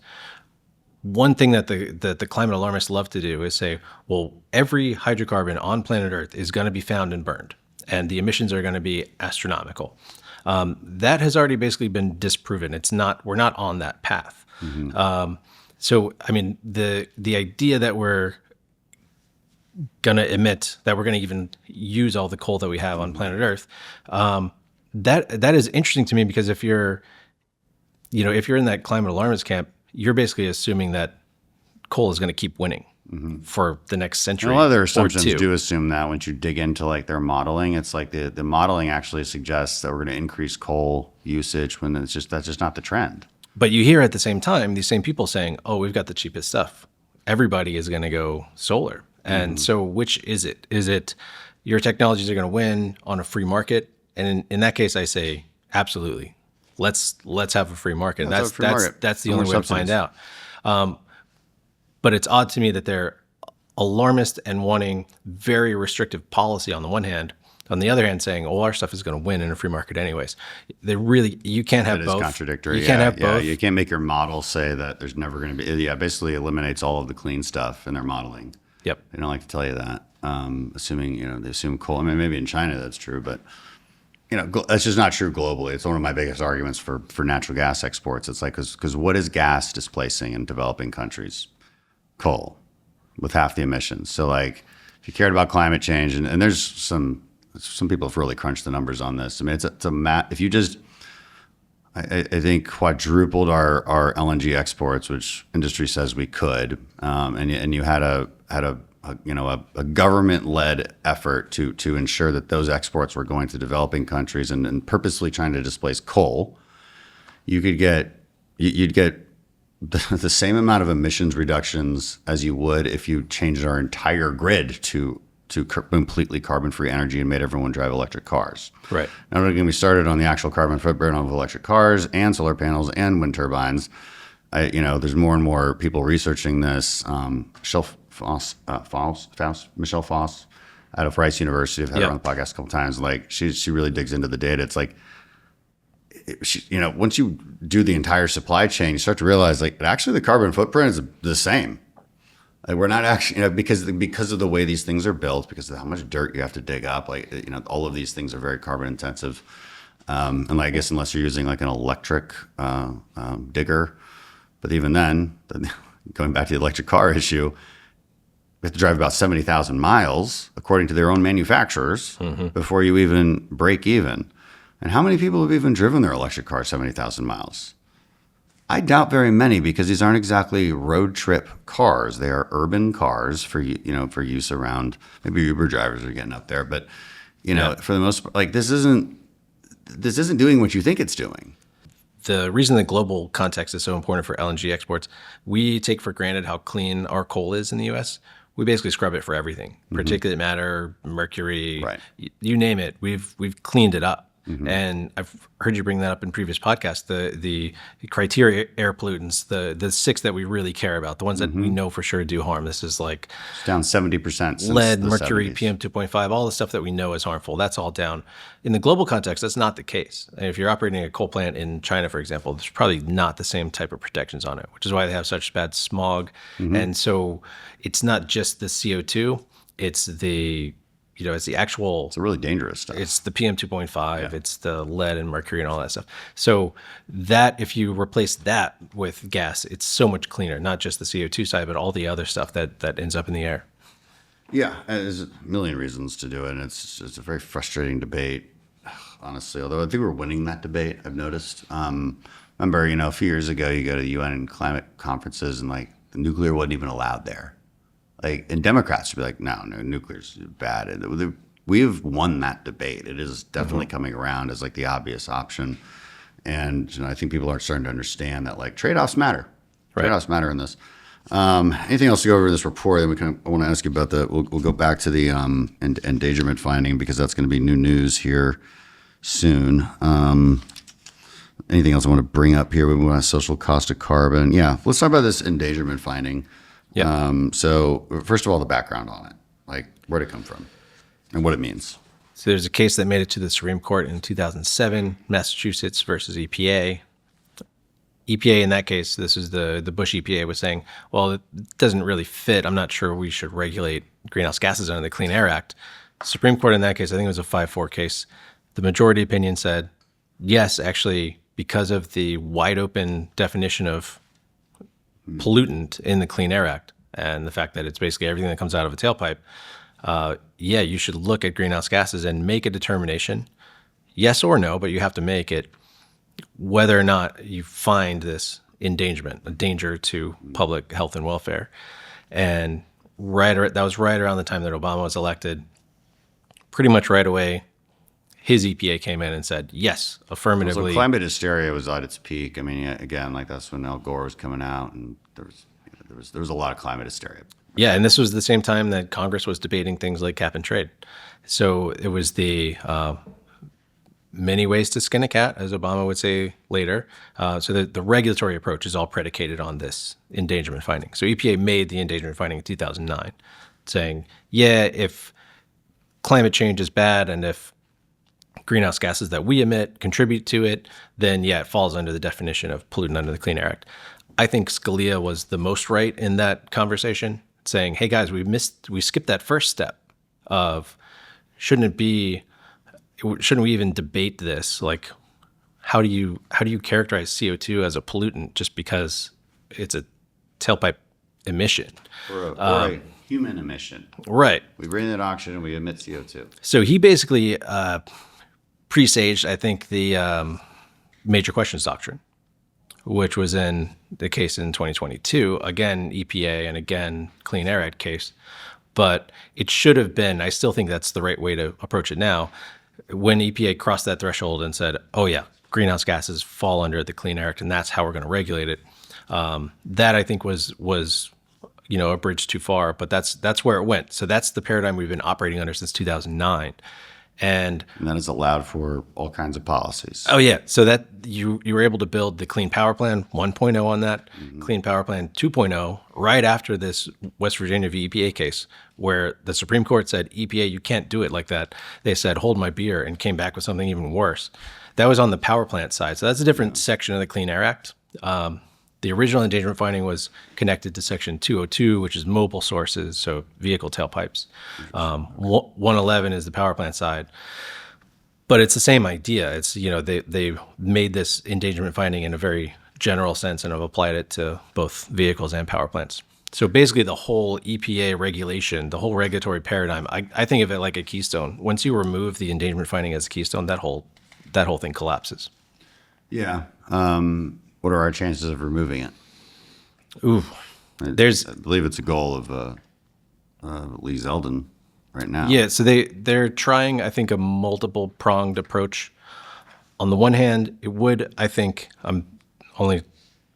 One thing that the climate alarmists love to do is say, well, every hydrocarbon on planet Earth is going to be found and burned, and the emissions are going to be astronomical. That has already basically been disproven. We're not on that path. Mm-hmm. So, I mean, the idea that we're going to emit, that we're going to even use all the coal that we have on planet Earth, that is interesting to me, because if you're in that climate alarmist camp, you're basically assuming that coal is going to keep winning for the next century. And a lot of their assumptions do assume that once you dig into like their modeling, it's like the modeling actually suggests that we're going to increase coal usage when that's just not the trend. But you hear at the same time these same people saying, "Oh, we've got the cheapest stuff. everybody is going to go solar. And so which is it? Is it your technologies are going to win on a free market? And in that case, I say, absolutely. Let's have a free market. Let's have a free market. That's the No only more way to find subsidies. out. But it's odd to me that they're alarmist and wanting very restrictive policy on the one hand. On the other hand, saying, "Oh, our stuff is going to win in a free market, anyways." You can't have That both. is contradictory. You can't have yeah. both. You can't make your model say that there's never going to be. Yeah, basically eliminates all of the clean stuff in their modeling. Yep. They don't like to tell you that. Assuming they assume coal. I mean, maybe in China that's true, but that's just not true globally. It's one of my biggest arguments for natural gas exports. It's like because what is gas displacing in developing countries? Coal, with half the emissions. So like, if you cared about climate change, and there's some people have really crunched the numbers on this. I mean, if you just, I think quadrupled our LNG exports, which industry says we could, and you had a government-led effort to ensure that those exports were going to developing countries and purposely trying to displace coal, you'd get the same amount of emissions reductions as you would if you changed our entire grid to completely carbon-free energy and made everyone drive electric cars. Right. Now we're going to be started on the actual carbon footprint of electric cars and solar panels and wind turbines. There's more and more people researching this. Michelle Foss out of Rice University. I've had her on the podcast a couple times. Like she really digs into the data. It's like, once you do the entire supply chain, you start to realize like actually the carbon footprint is the same. Like we're not actually, because of the way these things are built, because of how much dirt you have to dig up. Like all of these things are very carbon intensive. And I guess unless you're using like an electric digger, but even then, going back to the electric car issue, we have to drive about 70,000 miles, according to their own manufacturers, before you even break even. And how many people have even driven their electric car 70,000 miles? I doubt very many, because these aren't exactly road trip cars. They are urban cars for use around. Maybe Uber drivers are getting up there, but for the most part, like this isn't doing what you think it's doing. The reason the global context is so important for LNG exports, we take for granted how clean our coal is in the U.S. We basically scrub it for everything, particulate matter, mercury, Right. You name it. We've cleaned it up. And I've heard you bring that up in previous podcasts, the criteria air pollutants, the 6 that we really care about, the ones that we know for sure do harm. This is like It's down 70% since lead, the mercury, 70s. PM 2.5, all the stuff that we know is harmful. That's all down. In the global context, that's not the case. And if you're operating a coal plant in China, for example, there's probably not the same type of protections on it, which is why they have such bad smog. And so it's not just the CO2, it's the actual. It's really dangerous stuff. It's the PM 2.5, it's the lead and mercury and all that stuff. So that, if you replace that with gas, it's so much cleaner, not just the CO2 side, but all the other stuff that ends up in the air. Yeah, and there's a million reasons to do it, and it's a very frustrating debate, honestly. Although I think we're winning that debate, I've noticed. Remember, a few years ago, you go to UN climate conferences, and like the nuclear wasn't even allowed there. And Democrats would be like, no, nuclear's bad. And we've won that debate. It is definitely coming around as like the obvious option. And I think people are starting to understand that like trade-offs matter. Right. Trade-offs matter in this. Anything else to go over in this report? Then I want to ask you about we'll go back to the endangerment finding, because that's going to be new news here soon. Anything else I want to bring up here? We want a social cost of carbon. Yeah, let's talk about this endangerment finding. Yeah. So first of all, the background on it, like where'd it come from and what it means. So there's a case that made it to the Supreme Court in 2007, Massachusetts versus EPA. EPA in that case, this is the Bush EPA, was saying, well, it doesn't really fit. I'm not sure we should regulate greenhouse gases under the Clean Air Act. Supreme Court in that case, I think it was a 5-4 case. The majority opinion said, yes, actually, because of the wide open definition of pollutant in the Clean Air Act and the fact that it's basically everything that comes out of a tailpipe, you should look at greenhouse gases and make a determination, yes or no, but you have to make it, whether or not you find this endangerment, a danger to public health and welfare. And that was right around the time that Obama was elected. Pretty much right away, his EPA came in and said, yes, affirmatively. So climate hysteria was at its peak. I mean, again, like that's when Al Gore was coming out, and there was there was a lot of climate hysteria. Yeah, and this was the same time that Congress was debating things like cap and trade. So it was the many ways to skin a cat, as Obama would say later. So the regulatory approach is all predicated on this endangerment finding. So EPA made the endangerment finding in 2009, saying, yeah, if climate change is bad and if greenhouse gases that we emit contribute to it, then yeah, it falls under the definition of pollutant under the Clean Air Act. I think Scalia was the most right in that conversation, saying, hey guys, we skipped that first step of shouldn't we even debate this? Like, how do you characterize CO2 as a pollutant just because it's a tailpipe emission? Or a human emission. Right. We breathe in oxygen and we emit CO2. So he basically presaged, I think, the major questions doctrine, which was in the case in 2022, again, EPA and again, Clean Air Act case. But it should have been, I still think that's the right way to approach it now, when EPA crossed that threshold and said, oh yeah, greenhouse gases fall under the Clean Air Act and that's how we're going to regulate it. That I think was a bridge too far, but that's where it went. So that's the paradigm we've been operating under since 2009. And that has allowed for all kinds of policies. Oh yeah, so that you were able to build the Clean Power Plan 1.0 on that, Clean Power Plan 2.0 right after this West Virginia v. EPA case, where the Supreme Court said, EPA, you can't do it like that. They said, hold my beer, and came back with something even worse. That was on the power plant side, so that's a different section of the Clean Air Act. The original endangerment finding was connected to Section 202, which is mobile sources, so vehicle tailpipes. 111 is the power plant side. But it's the same idea. It's, they made this endangerment finding in a very general sense and have applied it to both vehicles and power plants. So basically the whole EPA regulation, the whole regulatory paradigm, I think of it like a keystone. Once you remove the endangerment finding as a keystone, that whole thing collapses. Yeah. What are our chances of removing it? Ooh, I believe it's a goal of Lee Zeldin right now. Yeah, so they're trying, I think, a multiple pronged approach. On the one hand, it would, I think, I'm only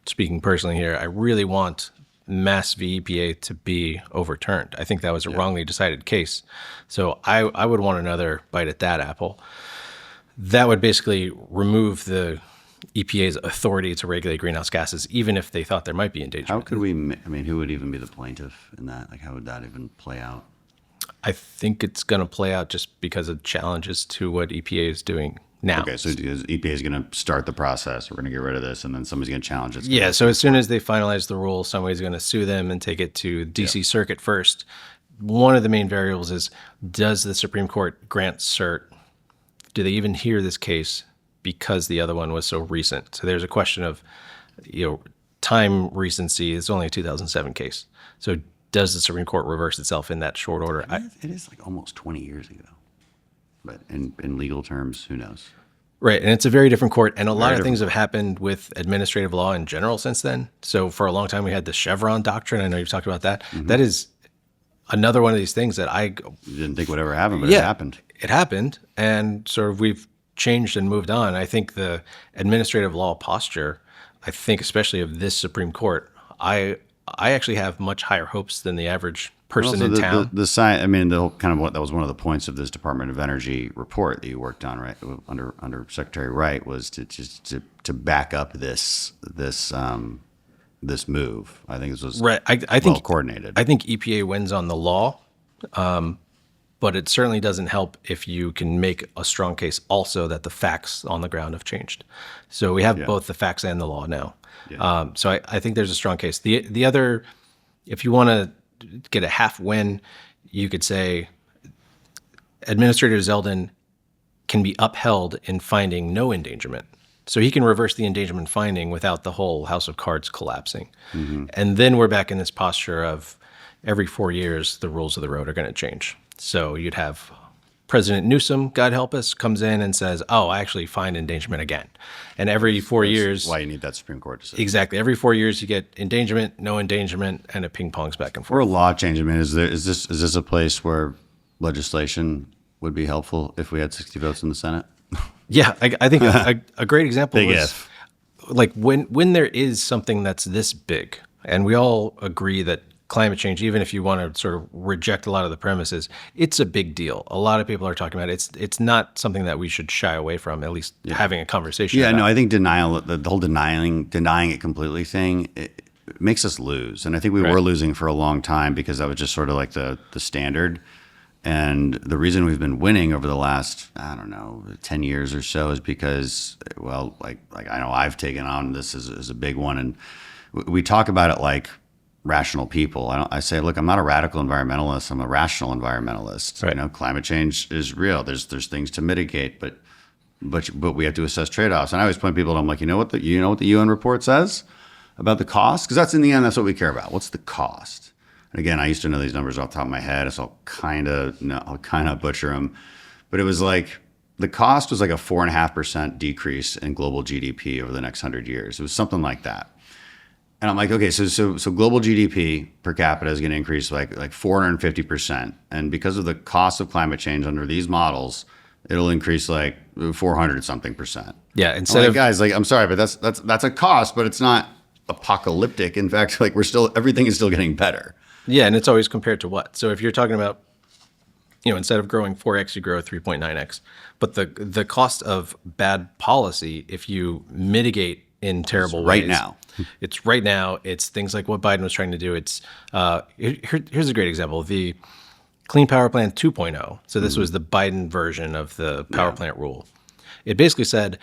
speaking personally here, I really want Mass v. EPA to be overturned. I think that was a wrongly decided case. So I would want another bite at that apple. That would basically remove the EPA's authority to regulate greenhouse gases, even if they thought there might be endangerment. How could we, who would even be the plaintiff in that? Like, how would that even play out? I think it's going to play out just because of challenges to what EPA is doing now. Okay, so EPA is going to start the process. We're going to get rid of this, and then somebody's going to challenge it. Yeah, so as soon as they finalize the rule, somebody's going to sue them and take it to D.C. Circuit first. One of the main variables is, does the Supreme Court grant cert? Do they even hear this case because the other one was so recent? So there's a question of, time recency. It's only a 2007 case. So does the Supreme Court reverse itself in that short order? It is like almost 20 years ago. But in legal terms, who knows? Right, and it's a very different court, and a lot of things have happened with administrative law in general since then. So for a long time, we had the Chevron doctrine. I know you've talked about that. Mm-hmm. That is another one of these things that you didn't think would ever happen, but it happened. It happened, and sort of we've changed and moved on. I think the administrative law posture, I think especially of this Supreme Court, I actually have much higher hopes than the average person in town. The science, the whole kind of that was one of the points of this Department of Energy report that you worked on, right, under Secretary Wright, was to back up this move. I think this was right. I well think coordinated. I think EPA wins on the law, but it certainly doesn't help if you can make a strong case also that the facts on the ground have changed. So we have both the facts and the law now. Yeah. So I think there's a strong case. The other, if you want to get a half win, you could say Administrator Zeldin can be upheld in finding no endangerment. So he can reverse the endangerment finding without the whole house of cards collapsing. Mm-hmm. And then we're back in this posture of every 4 years, the rules of the road are going to change. So you'd have President Newsom, God help us, comes in and says, oh, I actually find endangerment again. And every 4 years... That's why you need that Supreme Court decision. Exactly. Every 4 years you get endangerment, no endangerment, and it ping-pongs back and forth. For a law change, is this a place where legislation would be helpful if we had 60 votes in the Senate? Yeah, I think a great example big was if. Like when there is something that's this big, And we all agree that climate change, even if you want to sort of reject a lot of the premises, it's a big deal. A lot of people are talking about it. It's not something that we should shy away from, at least having a conversation Yeah, about. no, I think the whole denying it completely thing, it makes us lose. And I think we were losing for a long time because that was just sort of like the standard. And the reason we've been winning over the last, 10 years or so is because, well, like I know I've taken on this as a big one. And we talk about it like rational people. I say, look, I'm not a radical environmentalist. I'm a rational environmentalist. Right. Climate change is real. There's things to mitigate, but we have to assess trade-offs. And I always point people to, I'm like, you know what the UN report says about the cost? Because that's in the end, that's what we care about. What's the cost? And again, I used to know these numbers off the top of my head, so I'll kind of butcher them. But it was like the cost was like a 4.5% decrease in global GDP over the next 100 years. It was something like that. And I'm like, okay, so global GDP per capita is going to increase like 450%, and because of the cost of climate change under these models, it'll increase like 400 something percent. Yeah, instead of guys, like, I'm sorry, but that's a cost, but it's not apocalyptic. In fact, like everything is still getting better. Yeah, and it's always compared to what? So if you're talking about, instead of growing 4x, you grow 3.9x. But the cost of bad policy, if you mitigate in terrible ways. Right now. It's right now. It's things like what Biden was trying to do. It's here's a great example. The Clean Power Plan 2.0. So this was the Biden version of the power plant rule. It basically said,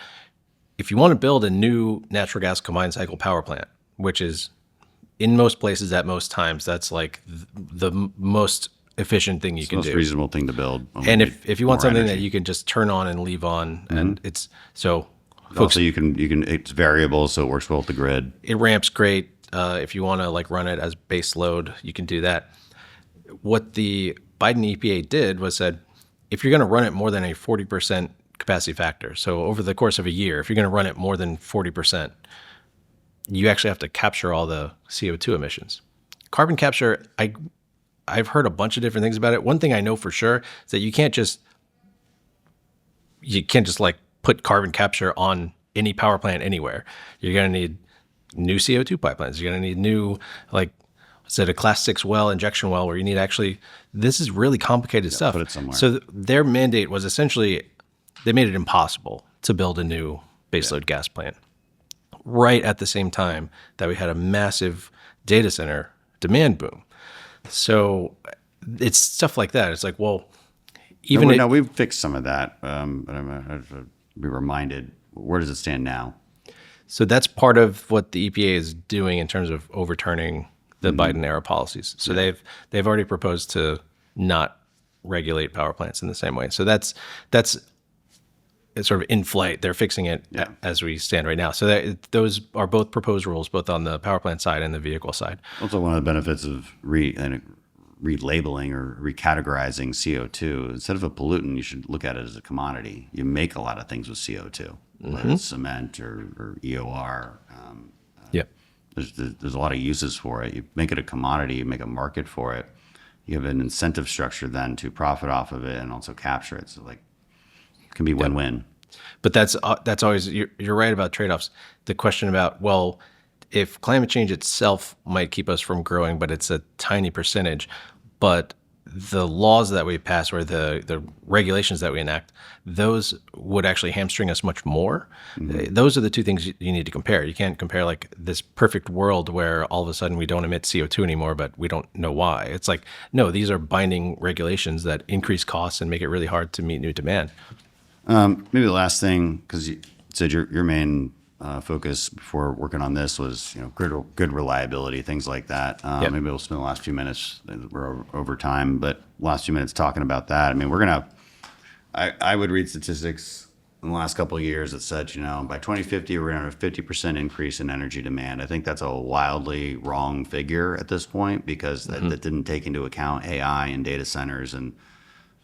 if you want to build a new natural gas combined cycle power plant, which is in most places at most times, that's like the most efficient thing you can do. Most reasonable thing to build. And if you want something that you can just turn on and leave on, and it's so. Also, you can it's variable, so it works well with the grid. It ramps great. If you want to like run it as base load, you can do that. What the Biden EPA did was said, if you're going to run it more than a 40% capacity factor, so over the course of a year, if you're going to run it more than 40%, you actually have to capture all the CO2 emissions. Carbon capture, I've heard a bunch of different things about it. One thing I know for sure is that you can't just like put carbon capture on any power plant anywhere. You're going to need new CO2 pipelines. You're going to need new, like, is it a class 6 well, injection well, where you need this is really complicated stuff. Put it somewhere. So their mandate was essentially, they made it impossible to build a new baseload gas plant right at the same time that we had a massive data center demand boom. So it's stuff like that. It's like, well, No, we've fixed some of that, but I have to be reminded, where does it stand now? So that's part of what the EPA is doing in terms of overturning the Biden era policies. So they've already proposed to not regulate power plants in the same way. So that's it's sort of in flight. They're fixing it as we stand right now. So those are both proposed rules, both on the power plant side and the vehicle side. Also, one of the benefits of relabeling or recategorizing CO2, instead of a pollutant, you should look at it as a commodity. You make a lot of things with CO2, whether it's cement or EOR. There's a lot of uses for it. You make it a commodity, you make a market for it. You have an incentive structure then to profit off of it and also capture it. So like, it can be win-win. But that's always, you're right about trade-offs. The question about, well, if climate change itself might keep us from growing, but it's a tiny percentage, but the laws that we pass or the regulations that we enact, those would actually hamstring us much more. Those are the two things you need to compare. You can't compare like this perfect world where all of a sudden we don't emit CO2 anymore, but we don't know why. It's like, no, these are binding regulations that increase costs and make it really hard to meet new demand. Maybe the last thing, because you said your main focus before working on this was good reliability, things like that. Maybe we'll spend the last few minutes, we're over time, but last few minutes talking about that. I mean, I would read statistics in the last couple of years that said, by 2050 we're going to have a 50% increase in energy demand. I think that's a wildly wrong figure at this point, because that didn't take into account AI and data centers. And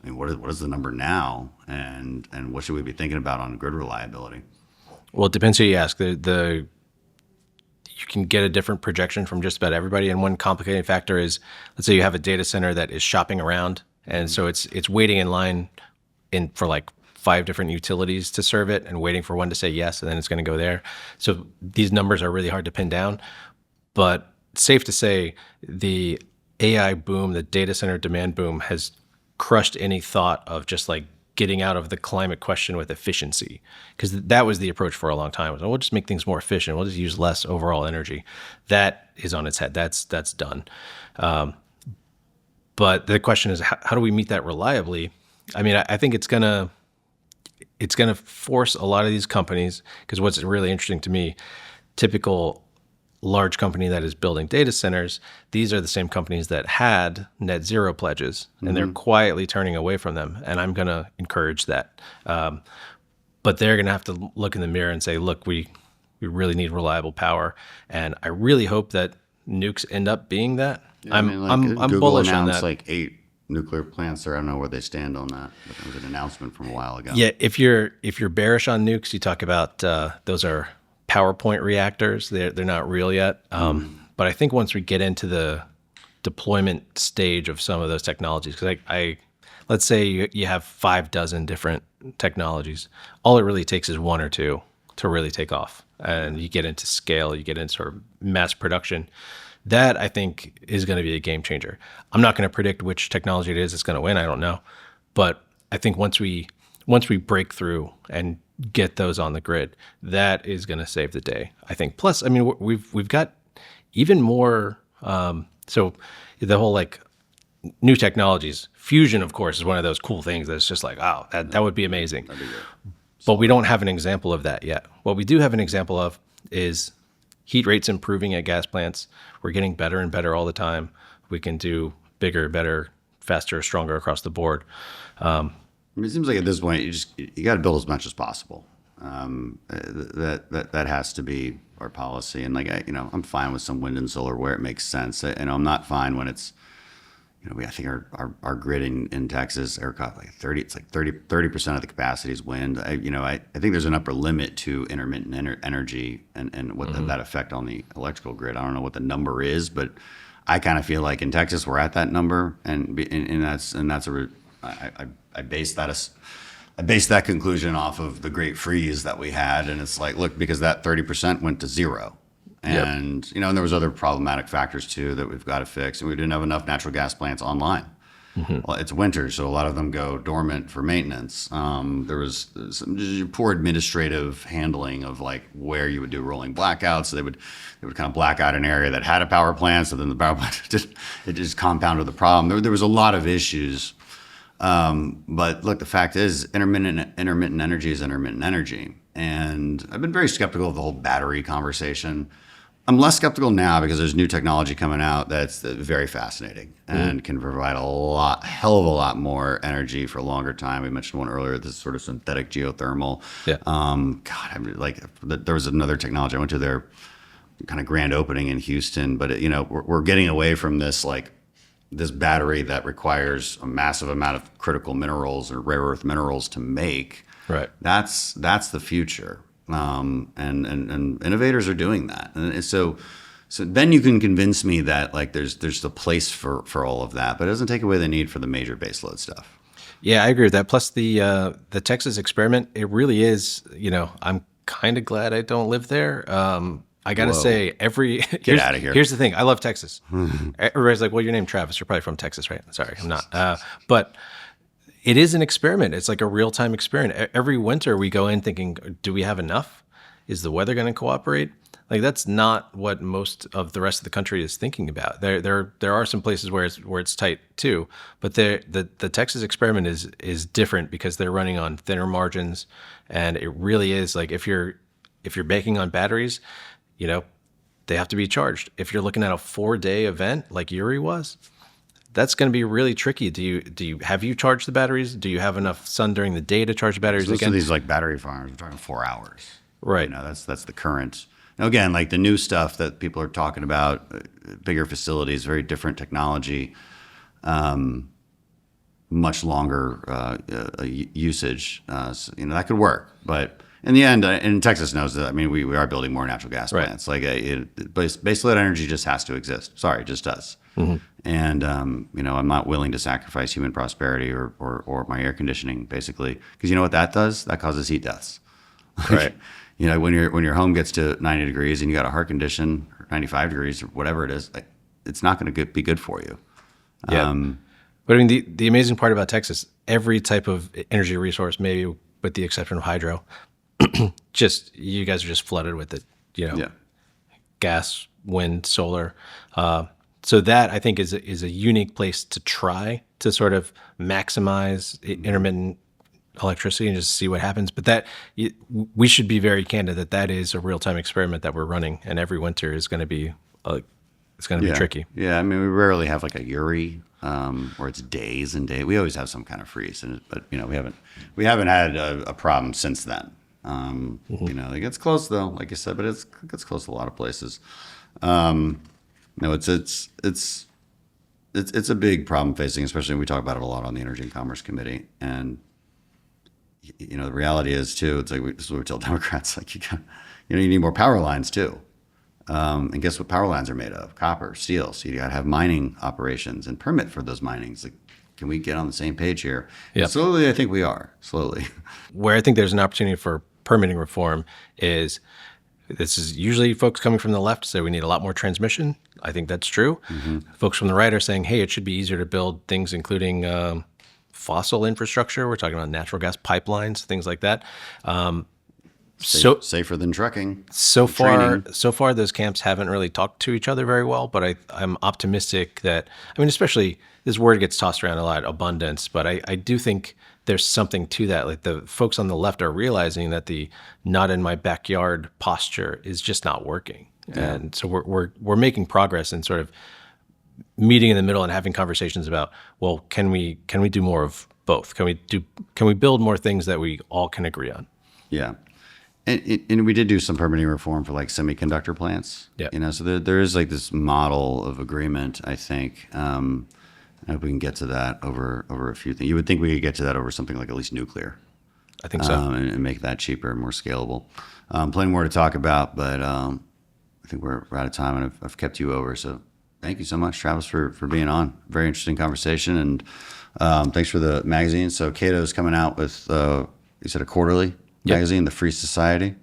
I mean, what is the number now, and what should we be thinking about on grid reliability? Well, it depends who you ask. You can get a different projection from just about everybody. And one complicating factor is, let's say you have a data center that is shopping around, and so it's waiting in line for like 5 different utilities to serve it and waiting for one to say yes, and then it's going to go there. So these numbers are really hard to pin down. But safe to say the AI boom, the data center demand boom has crushed any thought of just like getting out of the climate question with efficiency, because that was the approach for a long time. We'll just make things more efficient. We'll just use less overall energy. That is on its head. That's done. But the question is, how do we meet that reliably? I mean, I think it's gonna force a lot of these companies, because what's really interesting to me, typical large company that is building data centers, these are the same companies that had net zero pledges, and they're quietly turning away from them. And I'm going to encourage that. But they're going to have to look in the mirror and say, look, we really need reliable power. And I really hope that nukes end up being that. Yeah, I'm Google bullish on announced that. like 8 nuclear plants there. I don't know where they stand on that, but there was an announcement from a while ago. Yeah, if you're bearish on nukes, you talk about those are PowerPoint reactors. They're not real yet. But I think once we get into the deployment stage of some of those technologies, because let's say you have 6 different technologies, all it really takes is 1 or 2 to really take off, and you get into scale, you get into sort of mass production. That I think is going to be a game changer. I'm not going to predict which technology it is that's going to win. I don't know, but I think once we break through and get those on the grid, that is going to save the day, I think. Plus, I mean, we've got even more. So the whole like new technologies, fusion, of course, is one of those cool things that's just like, oh, that would be amazing. But we don't have an example of that yet. What we do have an example of is heat rates improving at gas plants. We're getting better and better all the time. We can do bigger, better, faster, stronger across the board. I mean, it seems like at this point you got to build as much as possible. That has to be our policy. And I'm fine with some wind and solar where it makes sense. And I'm not fine when it's, I think our grid in Texas, ERCOT, like 30% of the capacity is wind. I think there's an upper limit to intermittent energy and what that effect on the electrical grid. I don't know what the number is, but I kind of feel like in Texas we're at that number, and I base that conclusion off of the Great Freeze that we had, and it's like, look, because that 30% went to zero. And, and there was other problematic factors too that we've got to fix. And we didn't have enough natural gas plants online. Well, it's winter, so a lot of them go dormant for maintenance. There was some just poor administrative handling of like where you would do rolling blackouts. So they would kind of black out an area that had a power plant. So then the power plant just compounded the problem. There was a lot of issues. But look, the fact is intermittent energy is intermittent energy. And I've been very skeptical of the whole battery conversation. I'm less skeptical now because there's new technology coming out that's very fascinating and can provide hell of a lot more energy for a longer time. We mentioned one earlier, this sort of synthetic geothermal. There was another technology. I went to their kind of grand opening in Houston, but we're getting away from this battery that requires a massive amount of critical minerals or rare earth minerals to make. Right. That's the future. And innovators are doing that. And so then you can convince me that like there's the place for all of that, but it doesn't take away the need for the major baseload stuff. Yeah, I agree with that. Plus the Texas experiment, it really is, I'm kind of glad I don't live there. I got to say Get out of here. Here's the thing. I love Texas. Everybody's like, well, your name Travis. You're probably from Texas, right? Sorry, I'm not. But it is an experiment. It's like a real-time experiment. Every winter we go in thinking, do we have enough? Is the weather going to cooperate? Like that's not what most of the rest of the country is thinking about. There are some places where it's tight too, but the Texas experiment is different because they're running on thinner margins, and it really is like if you're baking on batteries, they have to be charged. If you're looking at a 4-day event like Uri was, that's going to be really tricky. Have you charged the batteries? Do you have enough sun during the day to charge the batteries again? Most of these like battery farms, we're talking 4 hours. Right. That's the current. Now again, like the new stuff that people are talking about, bigger facilities, very different technology, much longer usage. That could work, but in the end, and Texas knows that. I mean, we are building more natural gas plants. Right. Like baseload energy just has to exist. Sorry, it just does. And I'm not willing to sacrifice human prosperity or my air conditioning, basically, because you know what that does? That causes heat deaths. Right. When your home gets to 90 degrees and you got a heart condition, 95 degrees or whatever it is, like, it's not going to be good for you. Yeah. But I mean, the amazing part about Texas, every type of energy resource, maybe with the exception of hydro, just you guys are just flooded with it. Gas, wind, solar. So that I think is a unique place to try to sort of maximize intermittent electricity and just see what happens. But we should be very candid that is a real time experiment that we're running, and every winter is going to be be tricky. Yeah, I mean, we rarely have like a Uri, where it's days and days. We always have some kind of freeze, but we haven't had a problem since then. It gets close though, like you said, but it gets close to a lot of places. It's a big problem facing, especially when we talk about it a lot on the Energy and Commerce Committee. And the reality is too, it's like this is what we tell Democrats, like you need more power lines too. And guess what power lines are made of? Copper, steel. So you got to have mining operations and permit for those minings. Like, can we get on the same page here? Yep. Slowly, I think we are. Slowly. Where I think there's an opportunity for permitting reform is this is usually folks coming from the left say we need a lot more transmission. I think that's true. Mm-hmm. Folks from the right are saying, hey, it should be easier to build things including fossil infrastructure. We're talking about natural gas pipelines, things like that. Safer than trucking. So far, those camps haven't really talked to each other very well. But I'm optimistic that, especially this word gets tossed around a lot, abundance. But I do think there's something to that. Like the folks on the left are realizing that the not in my backyard posture is just not working. Yeah. And so we're making progress in sort of meeting in the middle and having conversations about, well, can we do more of both? Can we build more things that we all can agree on? Yeah. And we did do some permitting reform for like semiconductor plants. Yeah. So there is like this model of agreement, I think. I hope we can get to that over a few things. You would think we could get to that over something like at least nuclear. I think so. And make that cheaper and more scalable. Plenty more to talk about, but I think we're out of time, and I've kept you over. So thank you so much, Travis, for being on. Very interesting conversation, and thanks for the magazine. So Cato's coming out with, you said a quarterly magazine, The Free Society.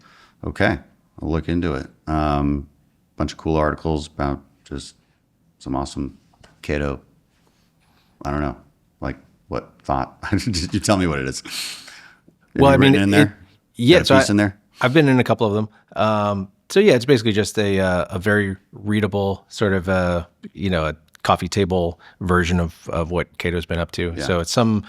Okay, I'll look into it. Bunch of cool articles about just some awesome Cato. I don't know, like what thought? You tell me what it is. Well, in there. In there. I've been in a couple of them. So yeah, it's basically just a very readable sort of a coffee table version of what Cato's been up to. Yeah. So it's some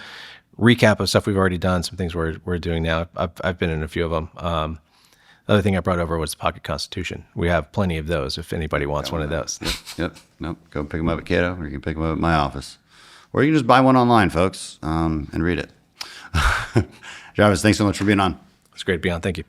recap of stuff we've already done, some things we're doing now. I've been in a few of them. The other thing I brought over was the Pocket Constitution. We have plenty of those if anybody wants one of those. Yep. Nope. Go pick them up at Cato, or you can pick them up at my office. Or you can just buy one online, folks, and read it. Travis, thanks so much for being on. It's great to be on. Thank you.